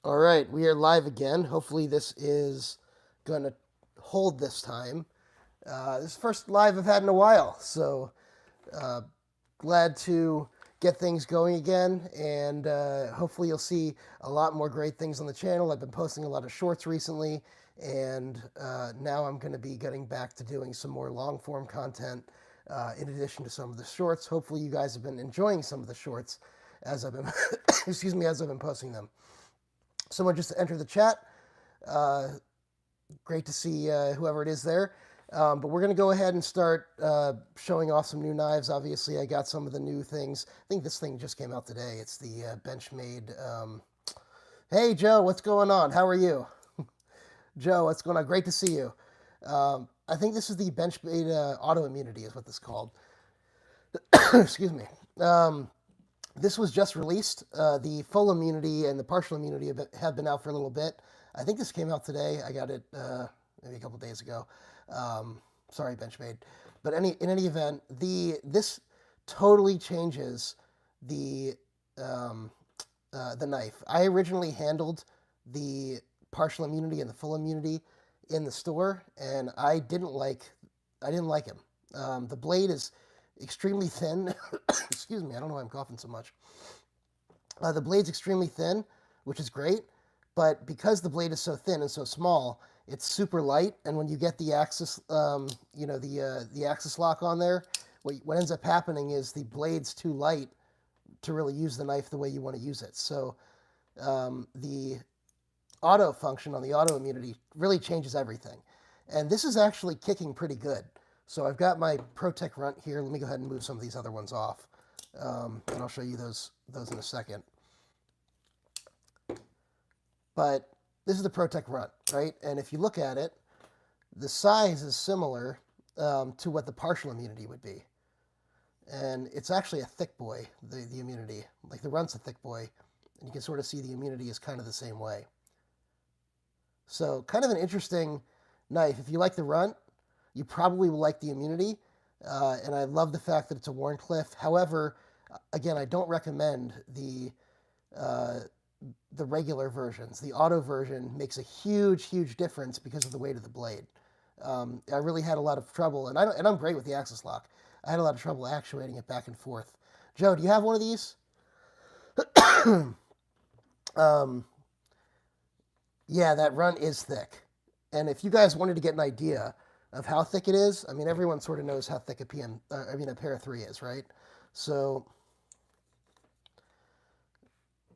All right, we are live again. Hopefully, this is going to hold this time. This is the first live I've had in a while, so glad to get things going again. And hopefully, you'll see a lot more great things on the channel. I've been posting a lot of shorts recently, and now I'm going to be getting back to doing some more long form content in addition to some of the shorts. Hopefully, you guys have been enjoying some of the shorts as I've been, excuse me, as I've been posting them. Someone just entered the chat. Great to see whoever it is there. But we're going to go ahead and start showing off some new knives. Obviously, I got some of the new things. I think this thing just came out today. It's the Benchmade. Hey, Joe, what's going on? How are you? Joe, what's going on? Great to see you. I think this is the Benchmade Autoimmunity is what this is called. Excuse me. This was just released. The full immunity and the partial immunity have been out for a little bit. I think this came out today. I got it maybe a couple days ago. Sorry, Benchmade. But in any event, this totally changes the knife. I originally handled the partial immunity and the full immunity in the store, and I didn't like him. The blade is extremely thin. Excuse me, I don't know why I'm coughing so much. The blade's extremely thin, which is great, but because the blade is so thin and so small, it's super light. And when you get the axis, the axis lock on there, what ends up happening is the blade's too light to really use the knife the way you want to use it. So the auto function on the auto immunity really changes everything. And this is actually kicking pretty good. So I've got my ProTech runt here. Let me go ahead and move some of these other ones off. And I'll show you those in a second. But this is the ProTech runt, right? And if you look at it, the size is similar to what the partial immunity would be. And it's actually a thick boy, the immunity. Like the runt's a thick boy. And you can sort of see the immunity is kind of the same way. So kind of an interesting knife. If you like the runt, you probably will like the immunity, and I love the fact that it's a Wharncliffe. However, again, I don't recommend the regular versions. The auto version makes a huge difference because of the weight of the blade. I really had a lot of trouble, and I'm great with the axis lock. I had a lot of trouble actuating it back and forth. Joe, do you have one of these? Yeah, that runt is thick, and if you guys wanted to get an idea of how thick it is, I mean, everyone sort of knows how thick a Para 3 is, right? So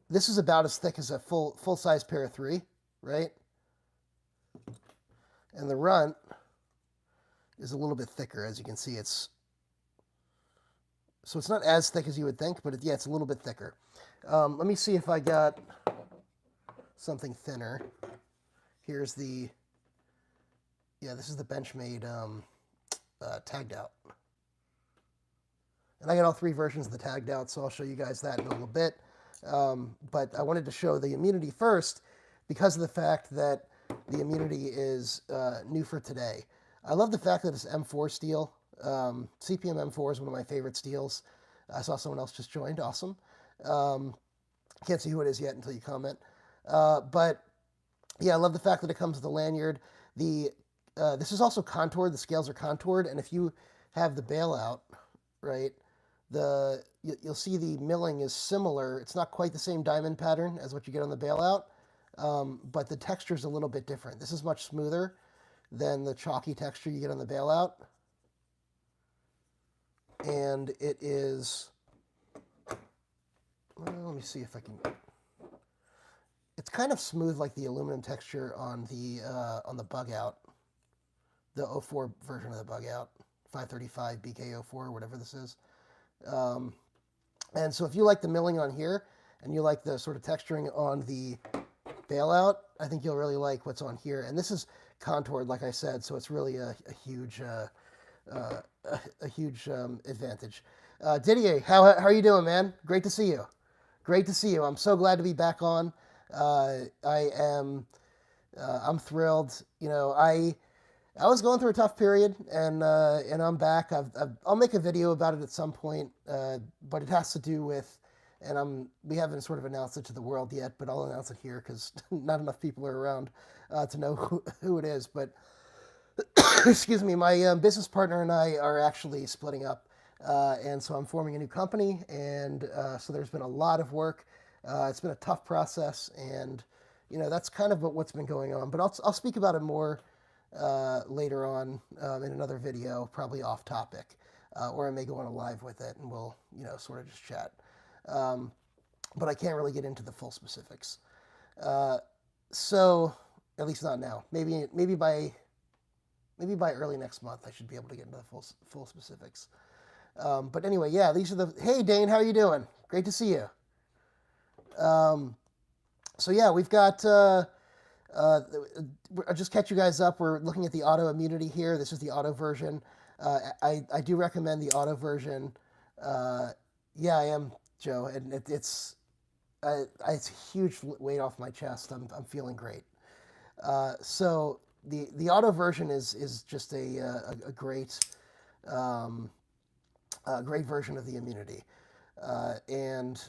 this is about as thick as a full-size Para 3, right? And the runt is a little bit thicker, as you can see. So it's not as thick as you would think, but yeah, it's a little bit thicker. Let me see if I got something thinner. Here's this is the Benchmade tagged out. And I got all three versions of the tagged out, so I'll show you guys that in a little bit. But I wanted to show the immunity first because of the fact that the immunity is new for today. I love the fact that it's M4 steel. CPM M4 is one of my favorite steels. I saw someone else just joined. Awesome. Can't see who it is yet until you comment. But yeah, I love the fact that it comes with a lanyard. This is also contoured. The scales are contoured, and if you have the bailout, right, you'll see the milling is similar. It's not quite the same diamond pattern as what you get on the bailout, but the texture is a little bit different. This is much smoother than the chalky texture you get on the bailout, and it is. Well, let me see if I can. It's kind of smooth like the aluminum texture on the Bugout, the 04 version of the Bugout, 535 BK04, whatever this is. And so if you like the milling on here and you like the sort of texturing on the bailout, I think you'll really like what's on here. And this is contoured, like I said, so it's really a huge advantage. Didier, how are you doing, man? Great to see you. Great to see you. I'm so glad to be back on. I'm thrilled. You know, I was going through a tough period, and I'm back. I'll make a video about it at some point, but it has to do with and we haven't sort of announced it to the world yet, but I'll announce it here because not enough people are around to know who it is. But excuse me, my business partner and I are actually splitting up, and so I'm forming a new company, and so there's been a lot of work. It's been a tough process, and that's kind of what's been going on. But I'll speak about it more later on in another video, probably off topic, or I may go on a live with it, and we'll sort of just chat. But I can't really get into the full specifics. So at least not now. Maybe by early next month, I should be able to get into the full specifics. But anyway, yeah, these are the. Hey, Dane, how are you doing? Great to see you. So yeah, we've got. I'll just catch you guys up. We're looking at the auto immunity here. This is the auto version. I do recommend the auto version. Yeah, I am, Joe, and it's a huge weight off my chest. I'm feeling great. So the auto version is just a great great version of the immunity, and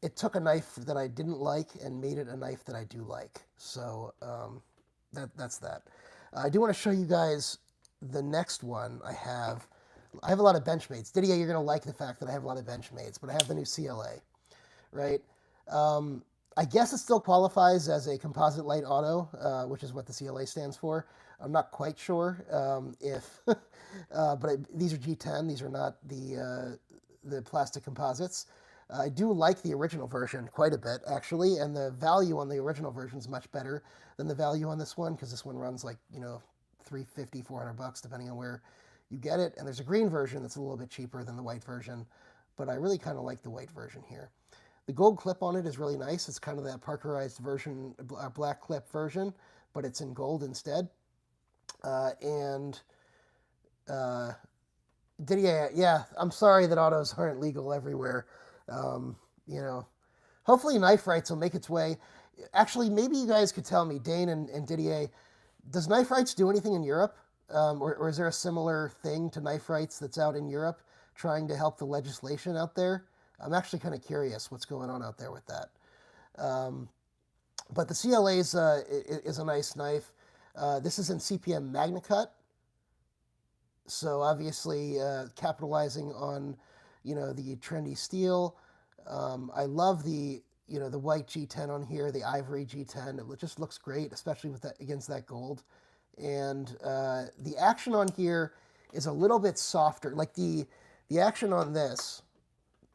it took a knife that I didn't like and made it a knife that I do like. So that's that. I do want to show you guys the next one I have. I have a lot of Benchmades. Didier, you're going to like the fact that I have a lot of Benchmades, but I have the new CLA, right? I guess it still qualifies as a composite light auto, which is what the CLA stands for. I'm not quite sure if, but these are G10. These are not the plastic composites. I do like the original version quite a bit, actually, and the value on the original version is much better than the value on this one, because this one runs like, $350, $400, depending on where you get it. And there's a green version that's a little bit cheaper than the white version, but I really kind of like the white version here. The gold clip on it is really nice. It's kind of that Parkerized version, black clip version, but it's in gold instead. Didier, yeah, I'm sorry that autos aren't legal everywhere. Hopefully Knife Rights will make its way. Actually, maybe you guys could tell me, Dane and Didier, does Knife Rights do anything in Europe? Or is there a similar thing to Knife Rights that's out in Europe trying to help the legislation out there? I'm actually kind of curious what's going on out there with that. But the CLA is a nice knife. This is in CPM Magna Cut. So obviously capitalizing on, the trendy steel. I love the white G10 on here, the ivory G10. It just looks great, especially with that against that gold. And the action on here is a little bit softer. Like the action on this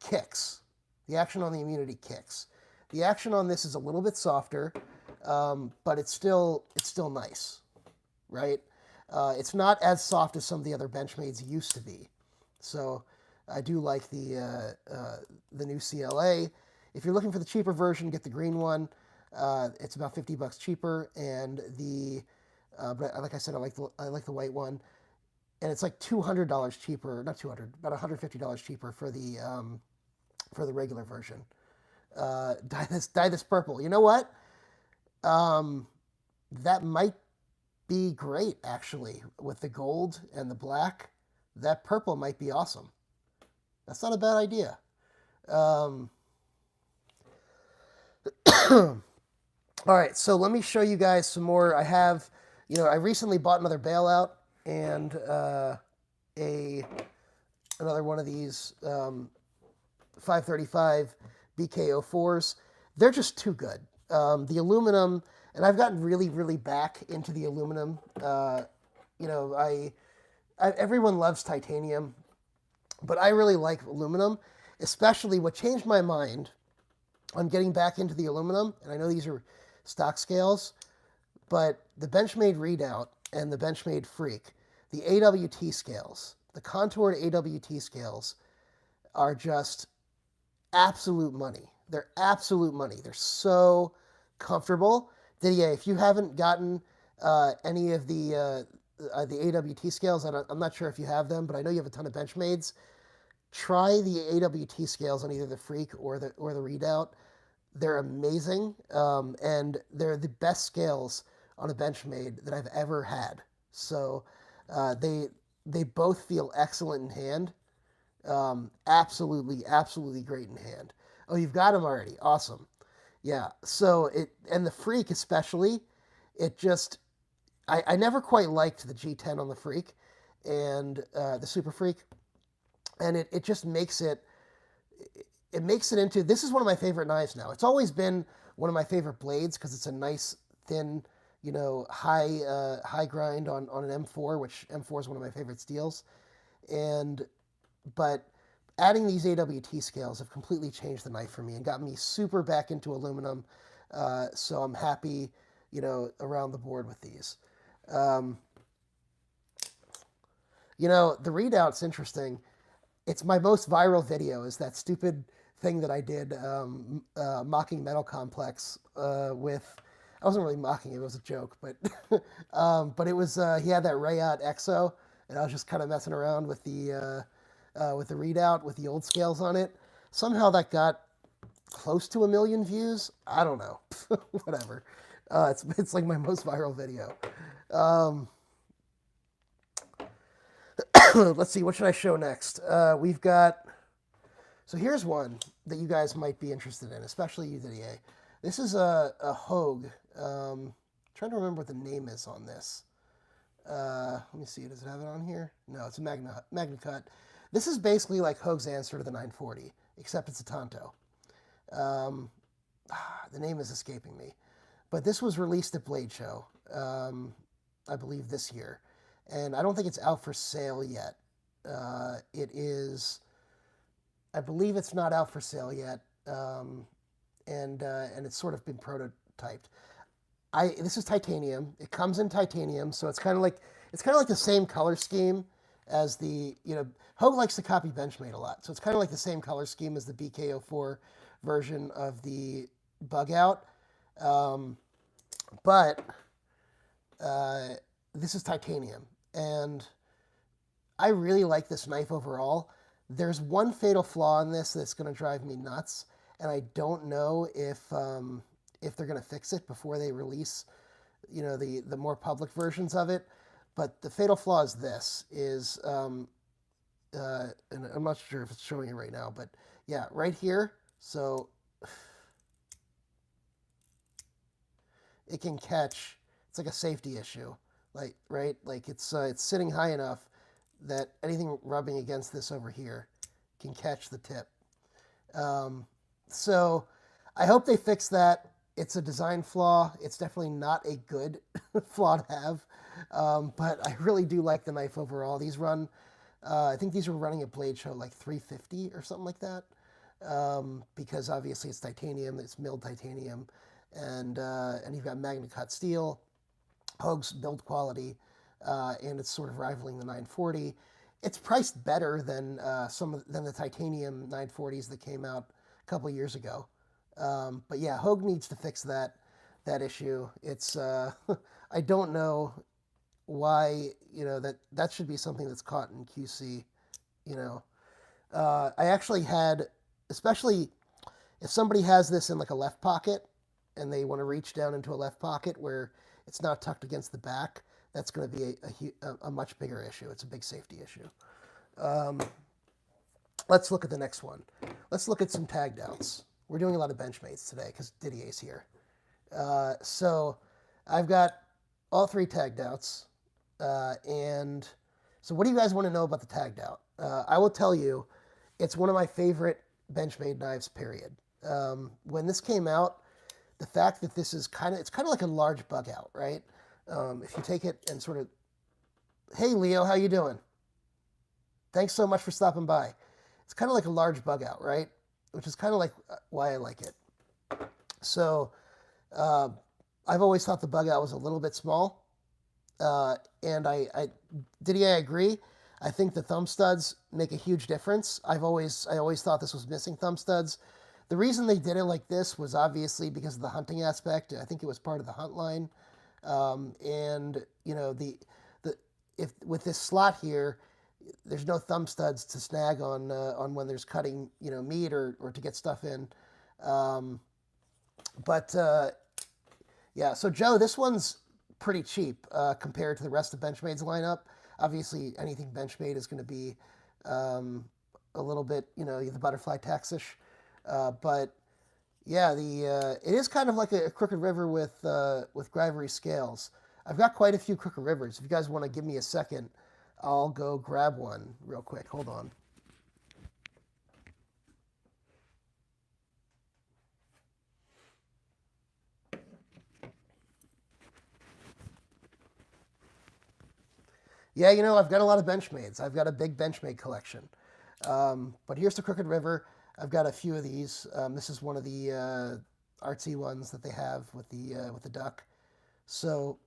kicks. The action on the immunity kicks. The action on this is a little bit softer, but it's still nice, right? It's not as soft as some of the other Benchmades used to be. So I do like the new CLA. If you're looking for the cheaper version, get the green one. It's about $50 cheaper, and but like I said, I like the white one, and it's like $200 cheaper, not 200, about $150 cheaper for the regular version. Dye this purple. You know what? That might be great, actually, with the gold and the black. That purple might be awesome. That's not a bad idea. All right, so let me show you guys some more. I have, I recently bought another bailout and another one of these 535 BK04s. They're just too good. The aluminum, and I've gotten really, really back into the aluminum. Everyone loves titanium, but I really like aluminum, especially what changed my mind on getting back into the aluminum, and I know these are stock scales, but the Benchmade Redoubt and the Benchmade Freak, the AWT scales, the contoured AWT scales are just absolute money. They're absolute money. They're so comfortable. Didier, if you haven't gotten any of the AWT scales, I'm not sure if you have them, but I know you have a ton of Benchmades. Try the AWT scales on either the Freak or the Redoubt. They're amazing, and they're the best scales on a Benchmade that I've ever had. So they both feel excellent in hand. Absolutely great in hand. Oh, you've got them already. Awesome. Yeah. So and the Freak especially, it just, I never quite liked the G10 on the Freak and the Super Freak. And it just makes it makes it into, this is one of my favorite knives now. It's always been one of my favorite blades because it's a nice, thin, high grind on an M4, which M4 is one of my favorite steels. But adding these AWT scales have completely changed the knife for me and got me super back into aluminum. So I'm happy, around the board with these. The readout's interesting. It's my most viral video is that stupid thing that I did mocking Metal Complex with, I wasn't really mocking it, it was a joke, but but it was, he had that Rayot EXO, and I was just kind of messing around with the readout with the old scales on it. Somehow that close to 1 million views. I don't know. Whatever. It's like my most viral video. Let's see, what should I show next? We've got, so here's one that you guys might be interested in, especially you, Didier. This is a Hogue. Trying to remember what the name is on this. Let me see, does it have it on here? No, it's a Magna cut. This is basically like Hogue's answer to the 940, except it's a Tanto. The name is escaping me. But this was released at Blade Show, I believe this year. And I don't think it's out for sale yet. It is, I believe it's not out for sale yet. And it's sort of been prototyped. This is titanium. It comes in titanium, so it's kind of like the same color scheme as the, Hogue likes to copy Benchmade a lot, so it's kind of like the same color scheme as the BK04 version of the Bugout, but this is titanium, and I really like this knife overall. There's one fatal flaw in this that's going to drive me nuts, and I don't know if they're going to fix it before they release, the more public versions of it. But the fatal flaw is this, and I'm not sure if it's showing it right now, but yeah, right here. So it can catch, it's like a safety issue, like, right? Like it's sitting high enough that anything rubbing against this over here can catch the tip. So I hope they fix that. It's a design flaw. It's definitely not a good flaw to have, but I really do like the knife overall. These run, I think these were running at Blade Show like 350 or something like that, because obviously it's titanium, it's milled titanium, and you've got Magna cut steel, Hogue's build quality, and it's sort of rivaling the 940. It's priced better than than the titanium 940s that came out a couple years ago. But yeah, Hogue needs to fix that issue. It's I don't know why that should be something that's caught in QC. I actually had, especially if somebody has this in like a left pocket and they want to reach down into a left pocket where it's not tucked against the back, that's going to be a much bigger issue. It's a big safety issue. Let's look at the next one. Let's look at some tagged outs. We're doing a lot of Benchmates today because Didier's here. So I've got all 3 tagged outs. And so what do you guys want to know about the tagged out? I will tell you, it's one of my favorite Benchmade knives, period. When this came out, the fact that this is it's kind of like a large bug out, right? If you take it and sort of, hey Leo, how you doing? Thanks so much for stopping by. It's kind of like a large bug out, right? Which is kind of like why I like it. So I've always thought the bug out was a little bit small. And Didier, I agree. I think the thumb studs make a huge difference. I always thought this was missing thumb studs. The reason they did it like this was obviously because of the hunting aspect. I think it was part of the hunt line. And if with this slot here, there's no thumb studs to snag on when there's cutting, meat or to get stuff in. Yeah, so Joe, this one's pretty cheap compared to the rest of Benchmade's lineup. Obviously, anything Benchmade is going to be a little bit, the butterfly taxish. But yeah, it is kind of like a Crooked River with Gravity scales. I've got quite a few Crooked Rivers. If you guys want to give me a second, I'll go grab one real quick. Hold on. Yeah, you know, I've got a lot of Benchmades. I've got a big Benchmade collection. But here's the Crooked River. I've got a few of these. This is one of the artsy ones that they have with the duck. So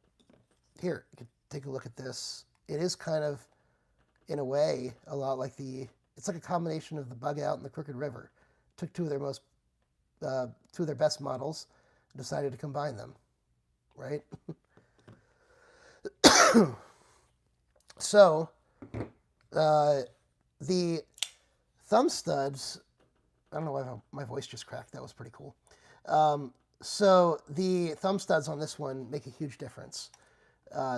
here, you can take a look at this. It is kind of, in a way, a lot like it's like a combination of the Bugout and the Crooked River. Took two of their best models, and decided to combine them, right? So, the thumb studs, I don't know why my voice just cracked. That was pretty cool. So the thumb studs on this one make a huge difference.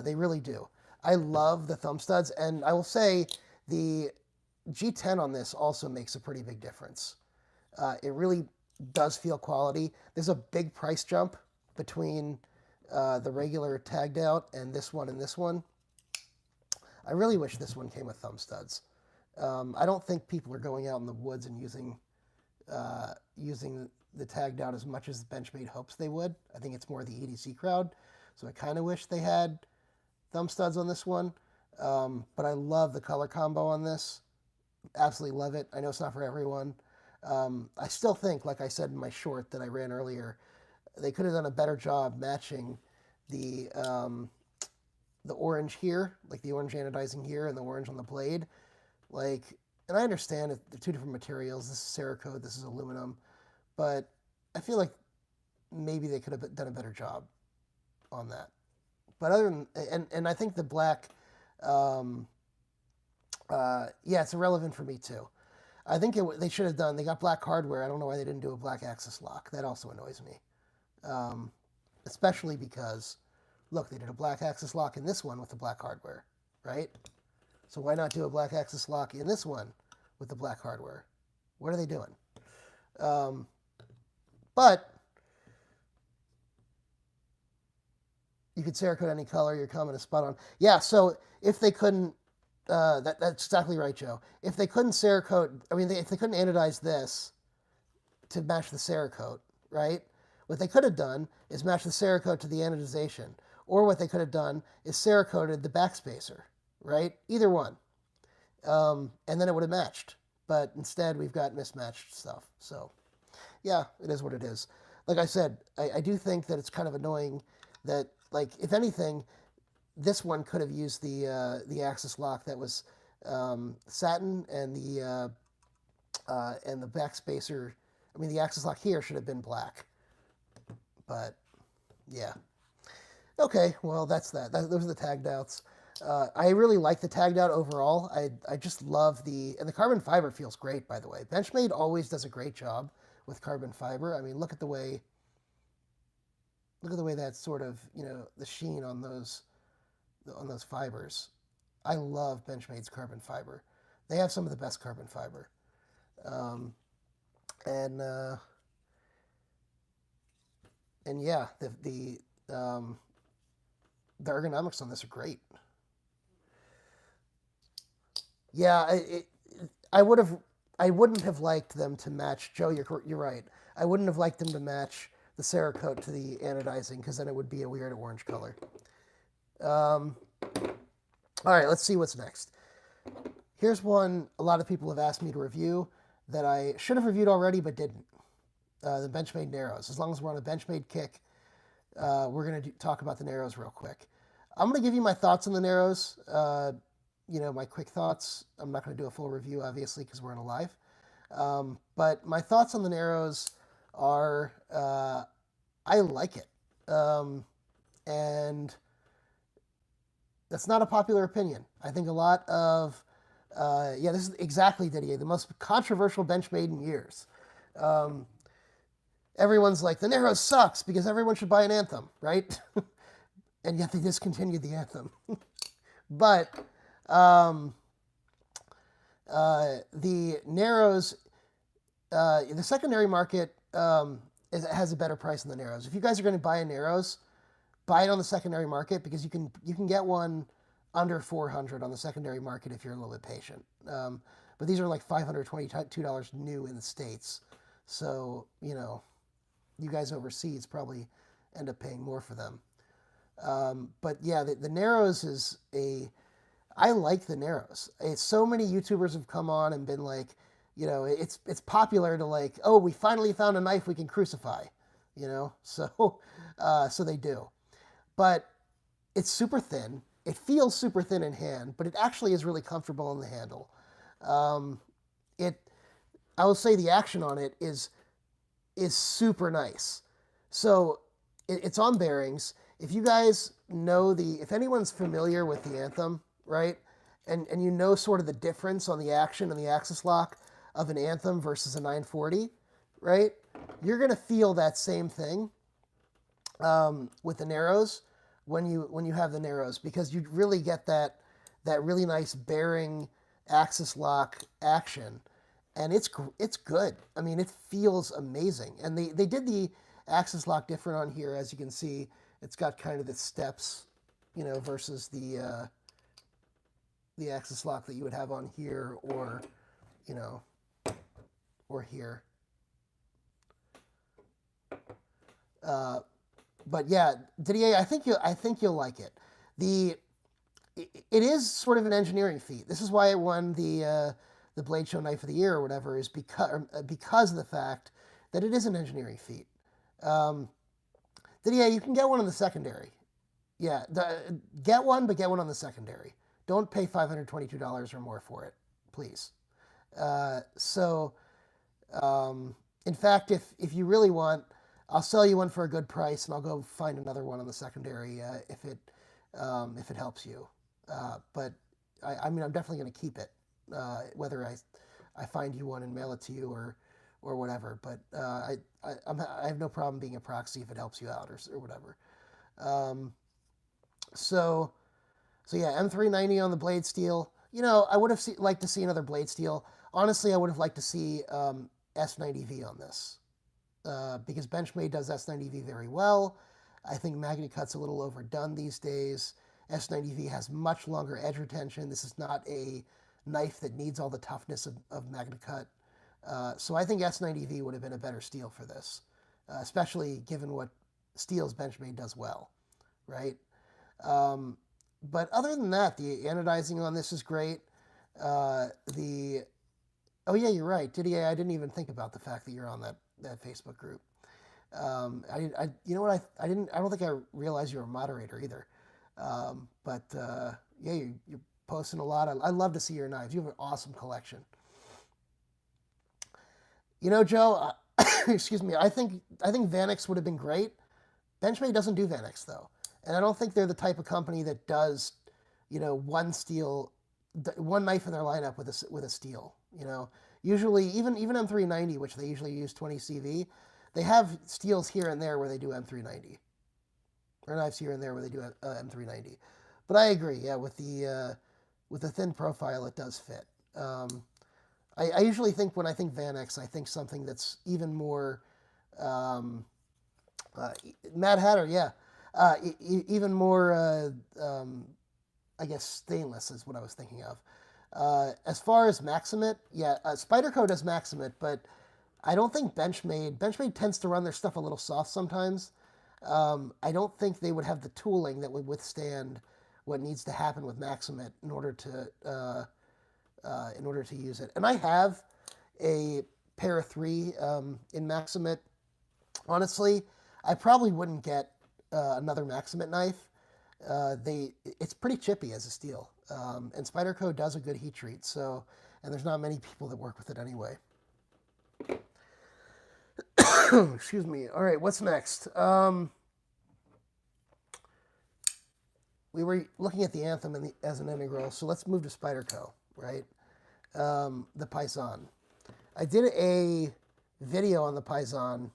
They really do. I love the thumb studs, and I will say the G10 on this also makes a pretty big difference. It really does feel quality. There's a big price jump between the regular tagged out and this one and this one. I really wish this one came with thumb studs. I don't think people are going out in the woods and using the tagged out as much as Benchmade hopes they would. I think it's more the EDC crowd. So I kind of wish they had thumb studs on this one. But I love the color combo on this. Absolutely love it. I know it's not for everyone. I still think, like I said in my short that I ran earlier, they could have done a better job matching the orange here, like the orange anodizing here and the orange on the blade. Like, and I understand if they're two different materials. This is Cerakote, this is aluminum. But I feel like maybe they could have done a better job on that. But other than, and I think the black, yeah, it's irrelevant for me too. I think they should have done, they got black hardware. I don't know why they didn't do a black axis lock. That also annoys me. Especially because, look, they did a black axis lock in this one with the black hardware, right? So why not do a black axis lock in this one with the black hardware? What are they doing? But you could Cerakote any color, your comment is spot on. Yeah, so if they couldn't, that's exactly right, Joe. If they couldn't Cerakote, I mean, if they couldn't anodize this to match the Cerakote, right? What they could have done is match the Cerakote to the anodization. Or what they could have done is Cerakoted the backspacer, right? Either one. And then it would have matched. But instead, we've got mismatched stuff. So, yeah, it is what it is. Like I said, I do think that it's kind of annoying that, like, if anything, this one could have used the axis lock that was satin, and the backspacer. I mean, the axis lock here should have been black. But yeah. Okay, well, that's that. Those are the tagged outs. I really like the tagged out overall. I just love and the carbon fiber feels great, by the way. Benchmade always does a great job with carbon fiber. I mean, look at the way that's sort of, you know, the sheen on those fibers. I love Benchmade's carbon fiber. They have some of the best carbon fiber. And yeah, the ergonomics on this are great. Yeah, I wouldn't have liked them to match. Joe, you're right. I wouldn't have liked them to match the Cerakote to the anodizing, because then it would be a weird orange color. All right, let's see what's next. Here's one a lot of people have asked me to review that I should have reviewed already but didn't. The Benchmade Narrows. As long as we're on a Benchmade kick, we're going to talk about the Narrows real quick. I'm going to give you my thoughts on the Narrows, you know, my quick thoughts. I'm not going to do a full review, obviously, because we're on a live. But my thoughts on the Narrows are, I like it. And that's not a popular opinion. I think a lot of, yeah, this is exactly, Didier, the most controversial Benchmade in years. Everyone's like, the Narrows sucks because everyone should buy an Anthem, right? And yet they discontinued the Anthem. But the Narrows, the secondary market has a better price than the Narrows. If you guys are going to buy a Narrows, buy it on the secondary market because you can get one under 400 on the secondary market if you're a little bit patient. But these are like $522 new in the States. So, you know, you guys overseas probably end up paying more for them. But yeah, the Narrows is I like the Narrows. So many YouTubers have come on and been like, you know, it's popular to like, oh, we finally found a knife we can crucify, you know? So, so they do. But it's super thin. It feels super thin in hand, but it actually is really comfortable in the handle. I will say the action on it is super nice. So it's on bearings. If you guys know if anyone's familiar with the Anthem, right, and you know sort of the difference on the action and the axis lock of an Anthem versus a 940, right, you're going to feel that same thing with the Narrows when you have the Narrows, because you really get that really nice bearing axis lock action, and it's good. I mean, it feels amazing. And they did the axis lock different on here, as you can see. It's got kind of the steps, you know, versus the axis lock that you would have on here, or, you know, or here. But yeah, Didier, I think you'll like it. It is sort of an engineering feat. This is why it won the Blade Show Knife of the Year or whatever, is because of the fact that it is an engineering feat. Didier, you can get one on the secondary. Yeah, get one, but get one on the secondary. Don't pay $522 or more for it, please. In fact, if you really want, I'll sell you one for a good price, and I'll go find another one on the secondary if it helps you. But I mean, I'm definitely going to keep it, whether I find you one and mail it to you or whatever. But I have no problem being a proxy if it helps you out or whatever. So yeah, M390 on the blade steel. You know, I would have liked to see another blade steel. Honestly, I would have liked to see S90V on this. Because Benchmade does S90V very well. I think MagnaCut's a little overdone these days. S90V has much longer edge retention. This is not a knife that needs all the toughness of MagnaCut. So I think S90V would have been a better steel for this, especially given what steels Benchmade does well, right? But other than that, the anodizing on this is great. Oh yeah, you're right, Didier. I didn't even think about the fact that you're on that Facebook group. You know what? I don't think I realized you were a moderator either. Yeah, you're posting a lot. I love to see your knives. You have an awesome collection. You know, Joe, excuse me. I think Vanix would have been great. Benchmade doesn't do Vanix though, and I don't think they're the type of company that does, you know, one knife in their lineup with a steel. You know, usually even M390, which they usually use 20 CV, they have steels here and there where they do M390, or knives here and there where they do M390. But I agree, yeah, with the thin profile, it does fit. I usually think, when I think Vanix, I think something that's even more Mad Hatter, yeah, even more I guess stainless is what I was thinking of. As far as Maximate, yeah, Spyderco does Maximate, but I don't think Benchmade tends to run their stuff a little soft sometimes. I don't think they would have the tooling that would withstand what needs to happen with Maximate in order to use it. And I have a Para 3 in Maximate. Honestly, I probably wouldn't get another Maximate knife. It's pretty chippy as a steel, and Spyderco does a good heat treat. So, and there's not many people that work with it anyway. Excuse me. All right, what's next? We were looking at the Anthem as an integral, so let's move to Spyderco, right? The Paisan. I did a video on the Paisan.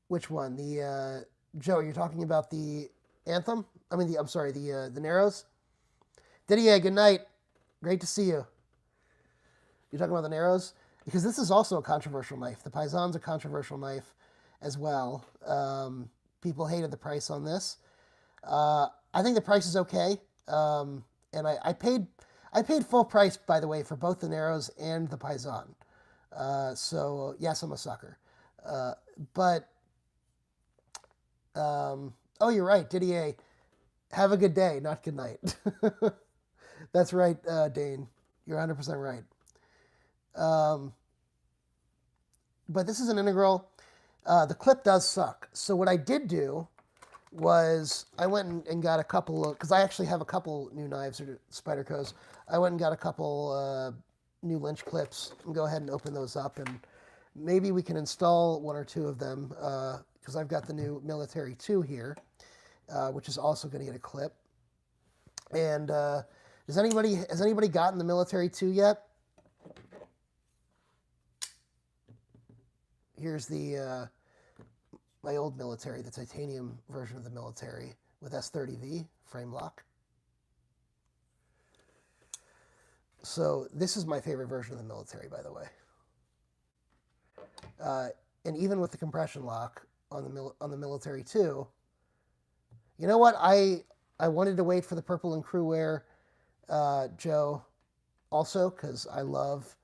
Which one? The Joe, you're talking about the Anthem? I mean, I'm sorry, the Narrows. Didier, good night. Great to see you. You're talking about the Narrows? Because this is also a controversial knife. The Paisan's a controversial knife as well. People hated the price on this. I think the price is okay. And I paid full price, by the way, for both the Narrows and the Paisan. So yes, I'm a sucker. Oh, you're right, Didier. Have a good day, not good night. That's right, Dane. You're 100% right. But this is an integral. The clip does suck. So what I did do was I went and got a couple of, because I actually have a couple new knives or Spydercos. I went and got a couple new Lynch clips and go ahead and open those up, and maybe we can install one or two of them because I've got the new Military 2 here, which is also going to get a clip. And has anybody gotten the Military 2 yet? Here's the my old Military, the titanium version of the Military with S30V frame lock. So this is my favorite version of the Military, by the way. And even with the compression lock on the Military 2, you know what? I wanted to wait for the purple and Cru-Wear, Joe, also because I love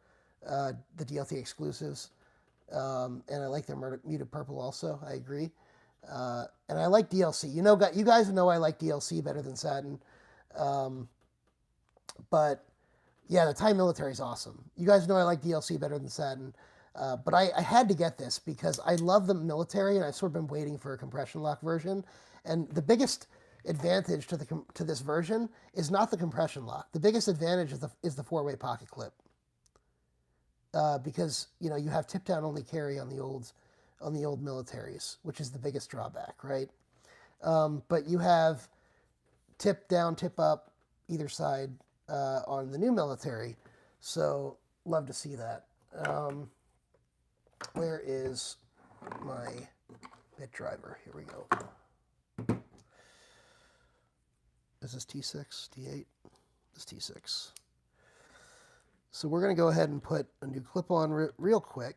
the DLT exclusives. And I like their muted purple also. I agree. And I like DLC. You guys know I like DLC better than satin. But yeah, the Thai Military is awesome. You guys know I like DLC better than satin. But I had to get this because I love the Military, and I've sort of been waiting for a compression lock version. And the biggest advantage to this version is not the compression lock. The biggest advantage is the four-way pocket clip. Because you have tip down only carry on the old Militaries, which is the biggest drawback, right? But you have tip down, tip up either side on the new Military, so love to see that. Where is my bit driver? Here we go. Is this T6, T8? This T6. So we're going to go ahead and put a new clip on real quick.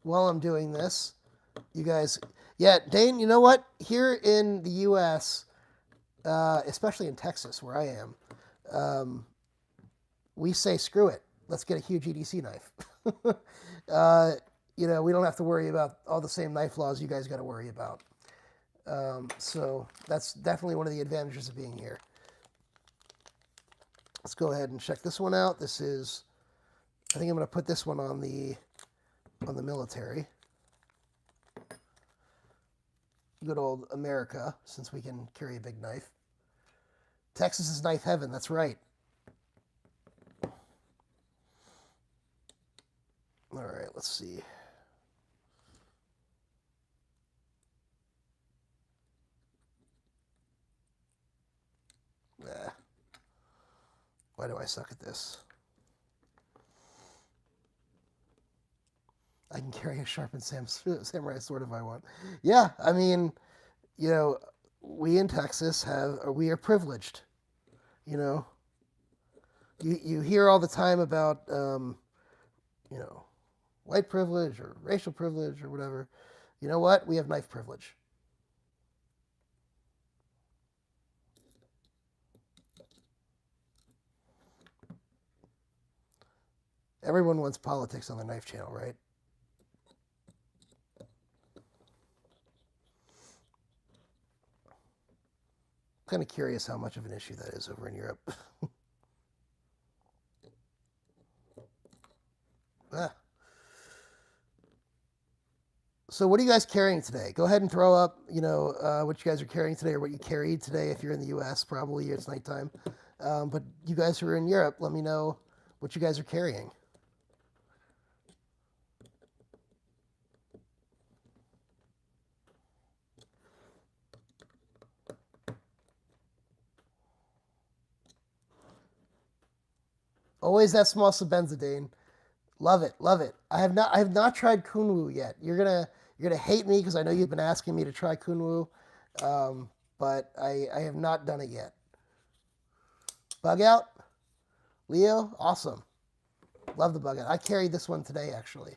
While I'm doing this, you guys, yeah, Dane, you know what? Here in the U.S., especially in Texas where I am, we say screw it. Let's get a huge EDC knife. We don't have to worry about all the same knife laws you guys got to worry about. So that's definitely one of the advantages of being here. Let's go ahead and check this one out. This is, I think I'm going to put this one on the Military. Good old America, since we can carry a big knife. Texas is knife heaven, that's right. All right, let's see. Why do I suck at this? I can carry a sharpened samurai sword if I want. Yeah, I mean, we in Texas we are privileged. You hear all the time about, white privilege or racial privilege or whatever. You know what? We have knife privilege. Everyone wants politics on the knife channel, right? I'm kind of curious how much of an issue that is over in Europe. So what are you guys carrying today? Go ahead and throw up, what you guys are carrying today or what you carried today. If you're in the U.S., probably it's nighttime. But you guys who are in Europe, let me know what you guys are carrying. Always that small Sabenzadane. Love it, love it. I have not tried Kunwu yet. You're gonna hate me because I know you've been asking me to try Kunwu. but I have not done it yet. Bugout, Leo, awesome. Love the Bugout. I carried this one today, actually.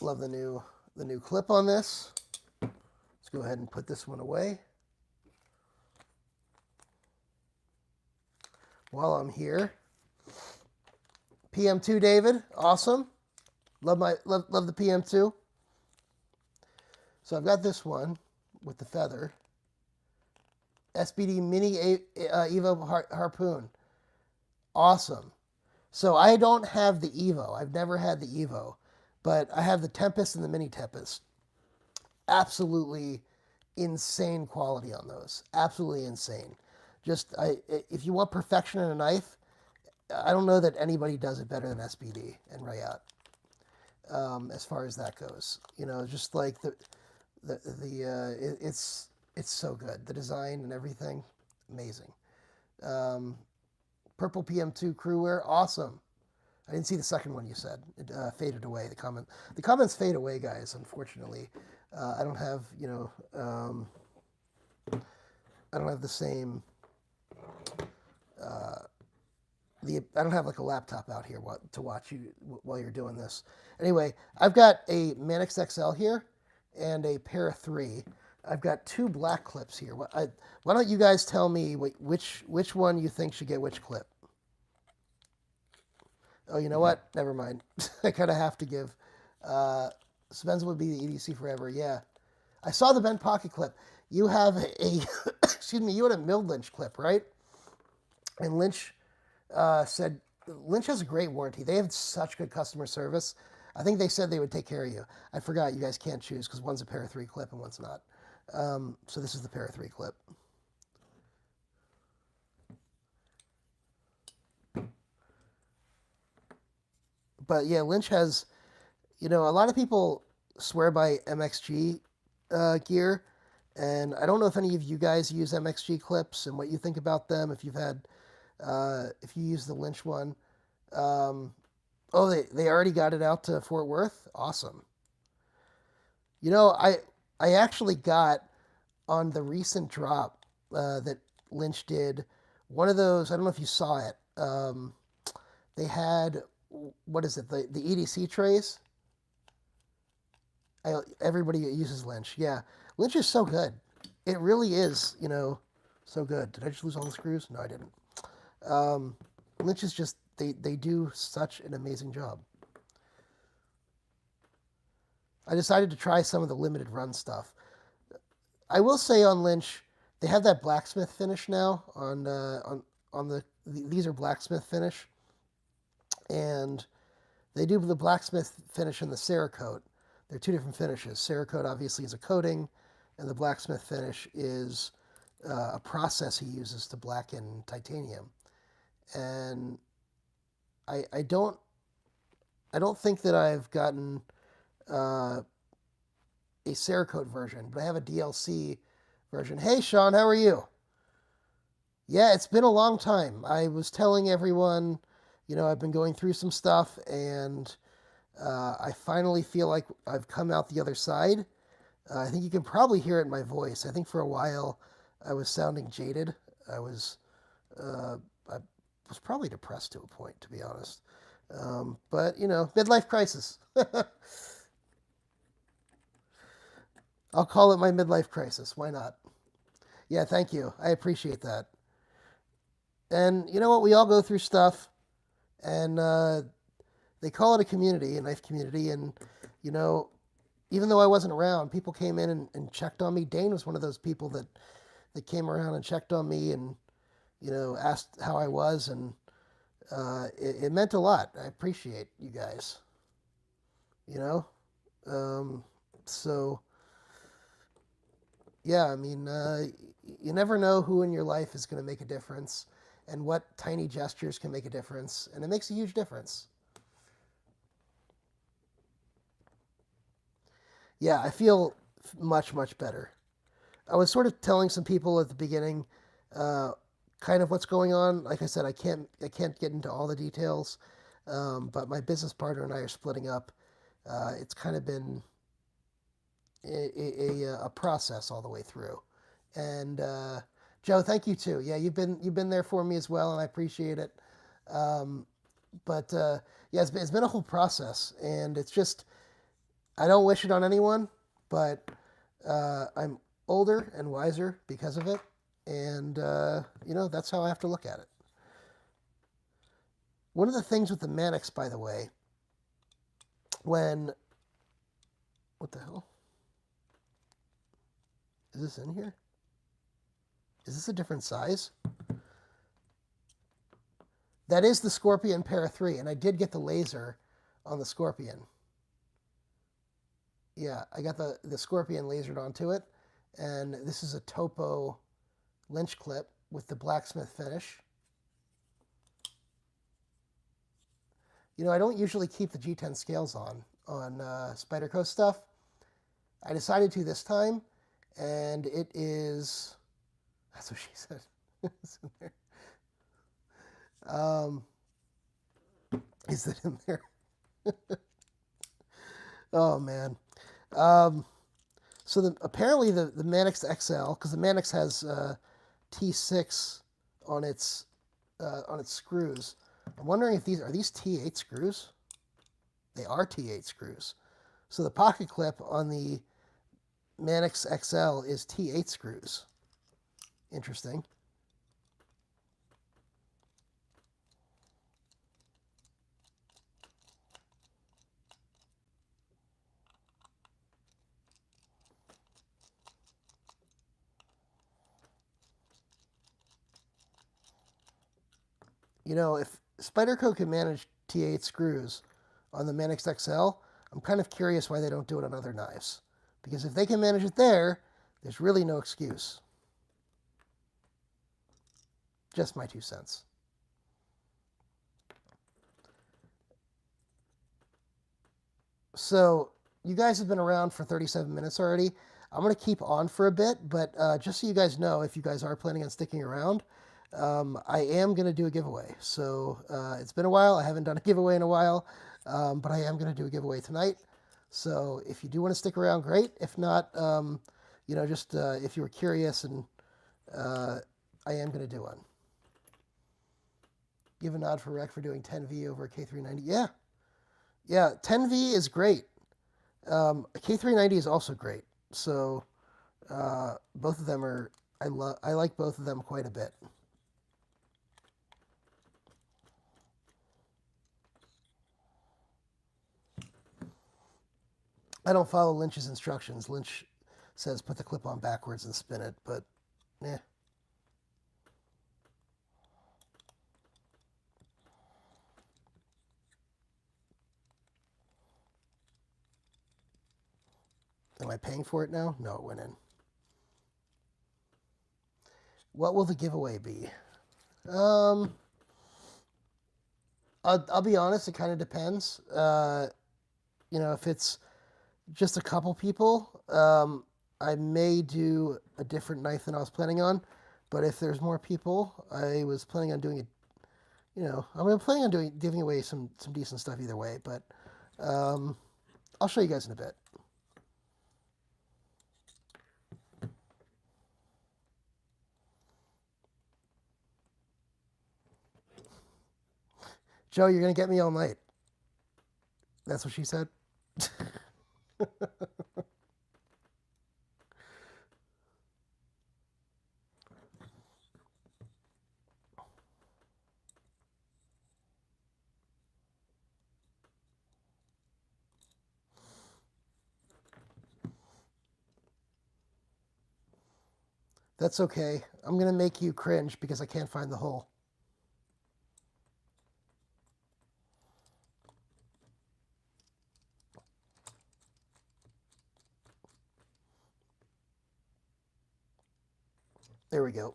Love the new clip on this. Let's go ahead and put this one away. While I'm here, PM2 David, awesome. Love the PM2. So I've got this one with the feather. SBD Mini Evo Harpoon. Awesome. So I don't have the Evo. I've never had the Evo, but I have the Tempest and the Mini Tempest. Absolutely insane quality on those. Absolutely insane. Just, if you want perfection in a knife, I don't know that anybody does it better than SBD and Rayot, as far as that goes. You know, just like it's so good. The design and everything, amazing. Purple PM2 Cru-Wear, awesome. I didn't see the second one you said. It faded away. The comments fade away, guys. Unfortunately, I don't have I don't have the same. I don't have like a laptop out here to watch you while you're doing this. Anyway, I've got a Manix XL here and a Para 3. I've got 2 black clips here. Why don't you guys tell me which one you think should get which clip? Oh, you know what? Never mind. I kind of have to give. Spencer would be the EDC forever. Yeah. I saw the bent pocket clip. You have a, excuse me, you had a milled Lynch clip, right? And Lynch said, Lynch has a great warranty. They have such good customer service. I think they said they would take care of you. I forgot you guys can't choose because one's a Para 3 clip and one's not. So this is the Para 3 clip. But yeah, Lynch has, you know, a lot of people swear by MXG gear, and I don't know if any of you guys use MXG clips and what you think about them. If you've had, if you use the Lynch one, oh, they already got it out to Fort Worth. Awesome. You know, I actually got on the recent drop that Lynch did one of those. I don't know if you saw it. They had, what is it? The EDC trays. Everybody uses Lynch. Yeah, Lynch is so good. It really is, you know, so good. Did I just lose all the screws? No, I didn't. Lynch is just, they do such an amazing job. I decided to try some of the limited run stuff. I will say on Lynch, they have that blacksmith finish now on these are blacksmith finish, and they do the blacksmith finish in the Cerakote. They're 2 different finishes. Cerakote obviously is a coating, and the blacksmith finish is a process he uses to blacken titanium. And I don't think that I've gotten a Cerakote version, but I have a DLC version. Hey, Sean, how are you? Yeah, it's been a long time. I was telling everyone, you know, I've been going through some stuff, and I finally feel like I've come out the other side. I think you can probably hear it in my voice. I think for a while I was sounding jaded. I was probably depressed to a point, to be honest. But, you know, midlife crisis. I'll call it my midlife crisis. Why not? Yeah, thank you. I appreciate that. And you know what? We all go through stuff, and they call it a community, a knife community. And, you know, even though I wasn't around, people came in and checked on me. Dane was one of those people that came around and checked on me and, you know, asked how I was. And it meant a lot. I appreciate you guys, you know? So, yeah, I mean, you never know who in your life is going to make a difference and what tiny gestures can make a difference. And it makes a huge difference. Yeah, I feel much, much better. I was sort of telling some people at the beginning kind of what's going on. Like I said, I can't get into all the details, but my business partner and I are splitting up, It's kind of been a process all the way through. And Joe, thank you too. Yeah, you've been there for me as well, and I appreciate it. But yeah, it's been a whole process, and it's just I don't wish it on anyone, but I'm older and wiser because of it, and that's how I have to look at it. One of the things with the Manix, by the way, what the hell? Is this in here? Is this a different size? That is the Scorpion Para 3, and I did get the laser on the Scorpion. Yeah, I got the Scorpion lasered onto it, and this is a Topo Lynch clip with the blacksmith finish. I don't usually keep the G10 scales on Spyderco stuff. I decided to this time, and it is, that's what she said. It's in there. Is it in there? Oh, man. So apparently the Manix XL, because the Manix has T6 on its screws. I'm wondering if these T8 screws. They are T8 screws. So the pocket clip on the Manix XL is T8 screws. Interesting. If Spyderco can manage T8 screws on the Manix XL, I'm kind of curious why they don't do it on other knives. Because if they can manage it there, there's really no excuse. Just my 2 cents. So you guys have been around for 37 minutes already. I'm going to keep on for a bit, but just so you guys know, if you guys are planning on sticking around, I am going to do a giveaway. So it's been a while. I haven't done a giveaway in a while, but I am going to do a giveaway tonight. So if you do want to stick around, great. If not, just if you were curious, and I am going to do one. Give a nod for Rec for doing 10V over K390. Yeah. Yeah, 10V is great. K390 is also great. So both of them are, I like both of them quite a bit. I don't follow Lynch's instructions. Lynch says put the clip on backwards and spin it, but eh. Am I paying for it now? No, it went in. What will the giveaway be? I'll be honest, it kind of depends. If it's just a couple people, I may do a different knife than I was planning on. But if there's more people, I was planning on doing it. I'm planning on giving away some decent stuff either way. But I'll show you guys in a bit. Joe, you're gonna get me all night. That's what she said. That's okay. I'm going to make you cringe because I can't find the hole. There we go.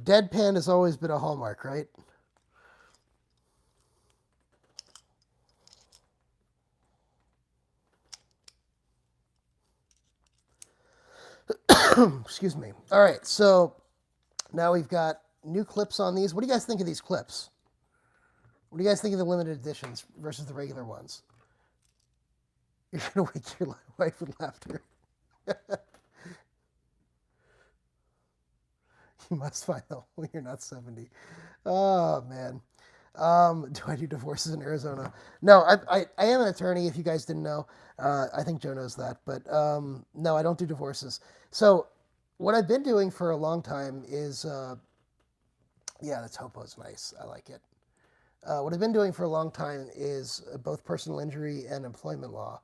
Deadpan has always been a hallmark, right? Excuse me. All right, so now we've got new clips on these. What do you guys think of these clips? What do you guys think of the limited editions versus the regular ones? You're going to wake your wife with laughter. You must find out when you're not 70. Oh, man. Do I do divorces in Arizona? No, I am an attorney, if you guys didn't know. I think Joe knows that. But no, I don't do divorces. So what I've been doing for a long time is, yeah, the topo's nice. I like it. What I've been doing for a long time is both personal injury and employment law.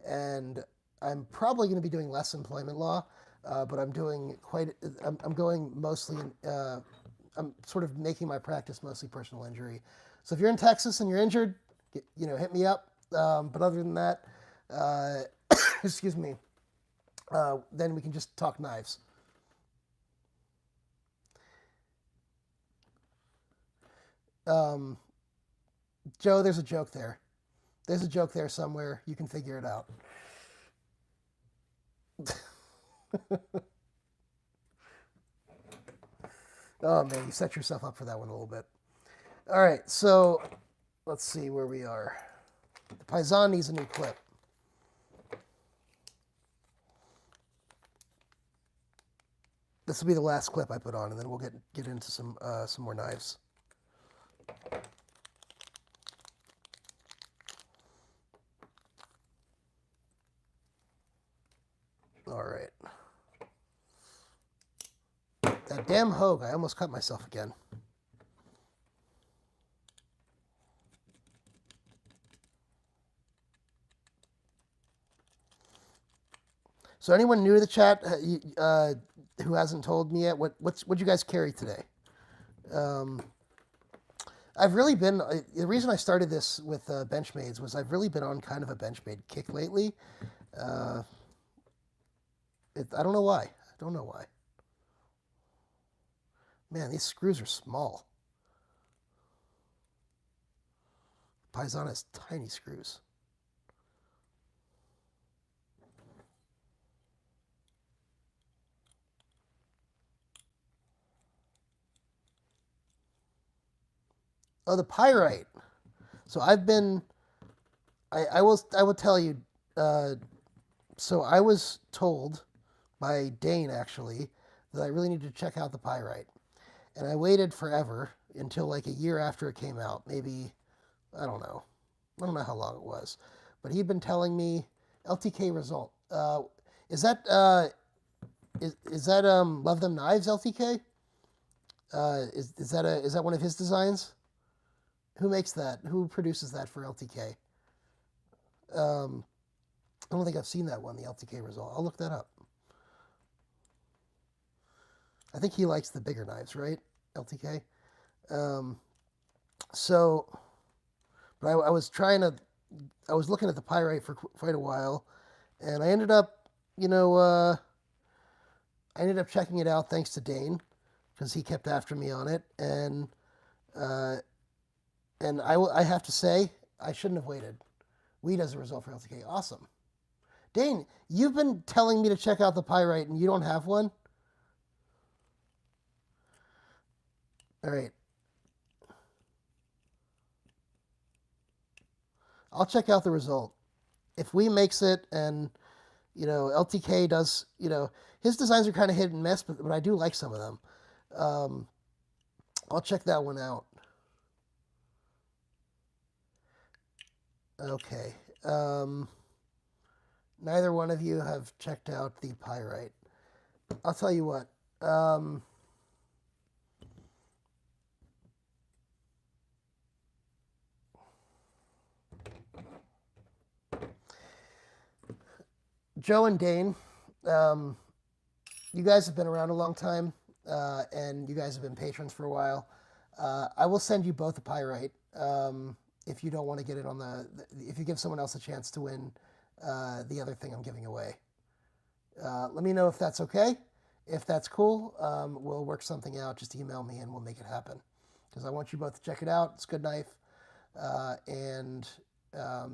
And I'm probably going to be doing less employment law, but I'm doing I'm going mostly, I'm sort of making my practice mostly personal injury. So if you're in Texas and you're injured, hit me up. But other than that, excuse me, then we can just talk knives. Joe, there's a joke there. There's a joke there somewhere. You can figure it out. Oh, man, you set yourself up for that one a little bit. All right, so let's see where we are. The Paisan needs a new clip. This will be the last clip I put on, and then we'll get into some more knives. All right. That damn Hogue, I almost cut myself again. So anyone new to the chat who hasn't told me yet, what'd you guys carry today? I've really been, the reason I started this with Benchmades was I've really been on kind of a Benchmade kick lately. I don't know why. I don't know why. Man, these screws are small. Paisan has tiny screws. Oh, the Pyite. So I've been, I will tell you, so I was told by Dane, actually, that I really needed to check out the Pyite. And I waited forever until like a year after it came out. Maybe, I don't know. I don't know how long it was. But he'd been telling me LTK result. Is that Love Them Knives LTK? Is that one of his designs? Who makes that? Who produces that for LTK? I don't think I've seen that one, the LTK result. I'll look that up. I think he likes the bigger knives, right? LTK. But I was looking at the Pyite for quite a while, and I ended up, checking it out thanks to Dane, because he kept after me on it, and I have to say, I shouldn't have waited. Weed as a result for LTK. Awesome. Dane, you've been telling me to check out the Pyite, and you don't have one? All right. I'll check out the result. If we makes it and, LTK does, his designs are kind of hit and miss, but I do like some of them. I'll check that one out. Okay. Neither one of you have checked out the Pyite. I'll tell you what. Joe and Dane, you guys have been around a long time, and you guys have been patrons for a while. I will send you both a Pyite if you don't want to get it on if you give someone else a chance to win the other thing I'm giving away. Let me know if that's okay. If that's cool, we'll work something out. Just email me and we'll make it happen. Because I want you both to check it out. It's a good knife. And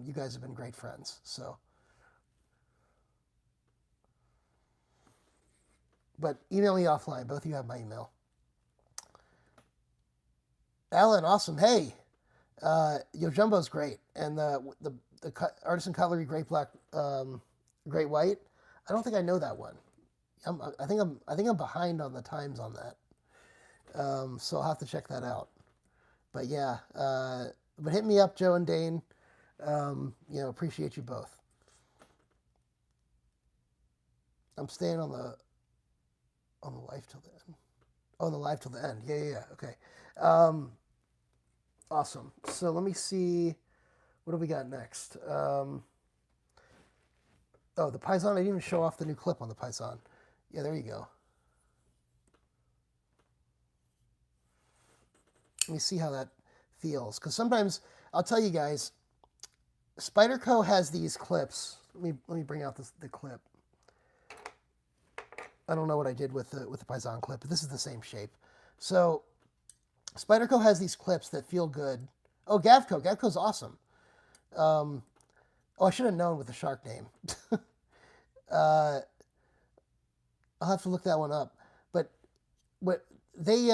you guys have been great friends. So. But email me offline. Both of you have my email. Alan, awesome. Hey, Yo Jumbo's great, and the Artisan Cutlery Great Black, Great White. I don't think I know that one. I think I'm behind on the times on that. So I'll have to check that out. But yeah, but hit me up, Joe and Dane. Appreciate you both. I'm staying on the live till the end. Oh, the live till the end. Yeah. Okay. Awesome. So let me see. What do we got next? The Python. I didn't even show off the new clip on the Python. Yeah, there you go. Let me see how that feels. Because sometimes, I'll tell you guys, Spyderco has these clips. Let me bring out the clip. I don't know what I did with the Python clip, but this is the same shape. So Spyderco has these clips that feel good. Oh, Gavco. Gavco's awesome. I should have known with the shark name. I'll have to look that one up. But what they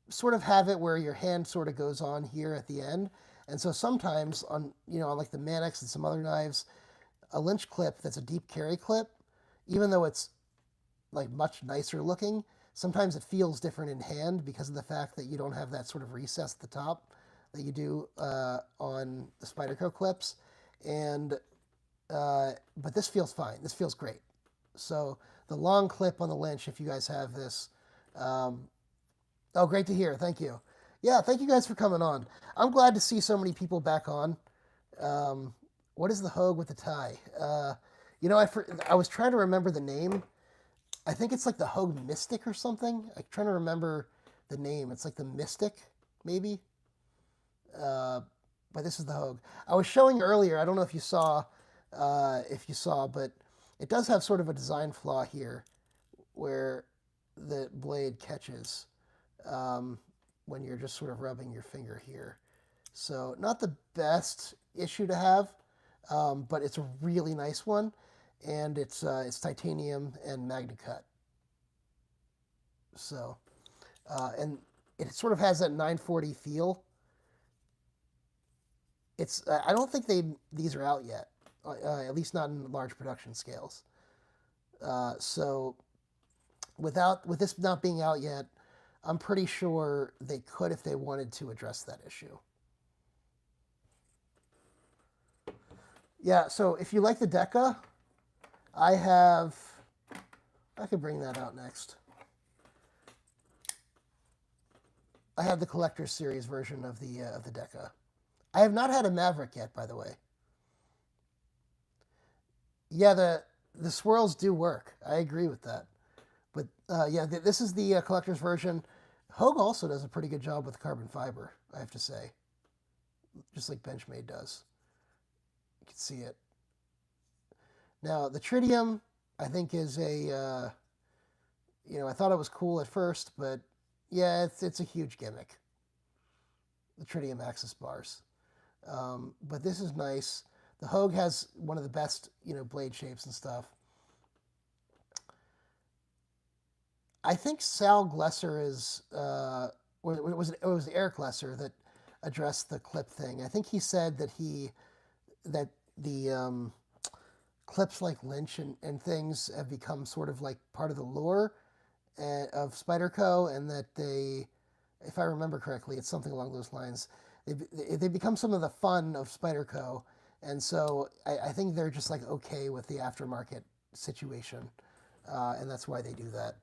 sort of have it where your hand sort of goes on here at the end. And so sometimes on like the Manix and some other knives, a Lynch clip that's a deep carry clip, even though it's like much nicer looking, sometimes it feels different in hand because of the fact that you don't have that sort of recess at the top that you do on the Spyderco clips. And but this feels fine. This feels great. So the long clip on the Lynch, if you guys have this, oh, great to hear. Thank you. Yeah, thank you guys for coming on. I'm glad to see so many people back on. What is the Hogue with the tie? I was trying to remember the name. I think it's like the Hogue Mystic or something. I'm trying to remember the name. It's like the Mystic, maybe. But this is the Hogue. I was showing earlier. I don't know if you saw, but it does have sort of a design flaw here, where the blade catches when you're just sort of rubbing your finger here. So not the best issue to have, but it's a really nice one. And it's titanium and Magna cut. So, and it sort of has that 940 feel. It's I don't think these are out yet, at least not in large production scales. So, with this not being out yet, I'm pretty sure they could if they wanted to address that issue. Yeah. So if you like the Deca. I could bring that out next. I have the Collector's Series version of the Deca. I have not had a Maverick yet, by the way. Yeah, the swirls do work. I agree with that. But yeah, this is the Collector's version. Hogue also does a pretty good job with carbon fiber, I have to say. Just like Benchmade does. You can see it. Now, the tritium, I think, is I thought it was cool at first, but yeah, it's a huge gimmick. The tritium axis bars. But this is nice. The Hogue has one of the best, blade shapes and stuff. I think Sal Glesser is, it was Eric Glesser that addressed the clip thing. I think he said that the clips like Lynch and things have become sort of like part of the lore of Spyderco, and that they, if I remember correctly, it's something along those lines. They become some of the fun of Spyderco, and so I think they're just like okay with the aftermarket situation, and that's why they do that.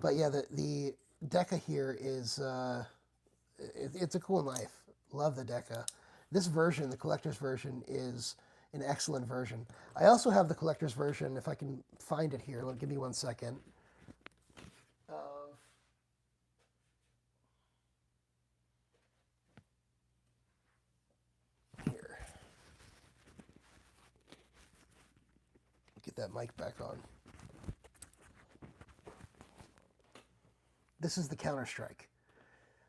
But yeah, the Deca here is it's a cool knife. Love the Deca. This version, the collector's version, is an excellent version. I also have the collector's version, if I can find it here. Give me 1 second. Here. Get that mic back on. This is the Counter-Strike.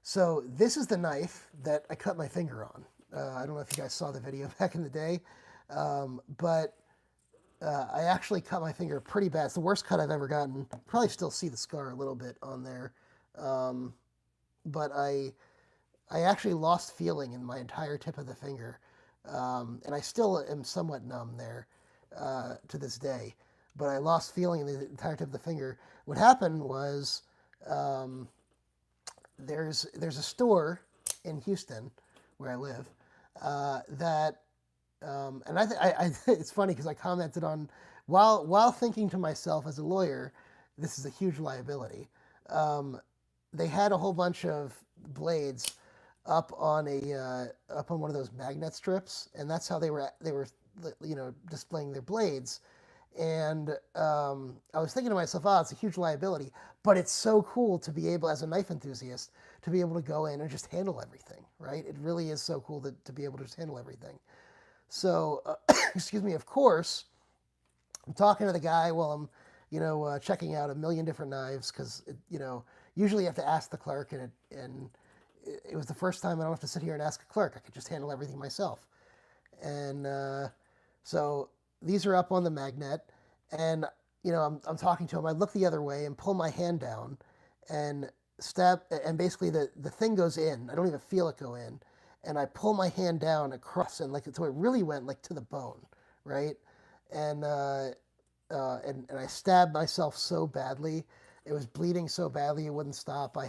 So this is the knife that I cut my finger on. I don't know if you guys saw the video back in the day, but I actually cut my finger pretty bad. It's the worst cut I've ever gotten. Probably still see the scar a little bit on there. But I actually lost feeling in my entire tip of the finger. And I still am somewhat numb there to this day. But I lost feeling in the entire tip of the finger. What happened was there's a store in Houston where I live that and it's funny because I commented on while thinking to myself as a lawyer, this is a huge liability. They had a whole bunch of blades up on one of those magnet strips, and that's how they were displaying their blades. And I was thinking to myself, oh, it's a huge liability, but it's so cool to be able, as a knife enthusiast, to be able to go in and just handle everything, right? It really is so cool to be able to just handle everything. So, excuse me, of course, I'm talking to the guy while I'm, checking out a million different knives because, usually you have to ask the clerk, and it was the first time I don't have to sit here and ask a clerk. I could just handle everything myself. And so these are up on the magnet, and, I'm talking to him. I look the other way and pull my hand down and stab, and basically the thing goes in. I don't even feel it go in. And I pull my hand down across, and so it really went to the bone, right? And and I stabbed myself so badly, it was bleeding so badly it wouldn't stop. I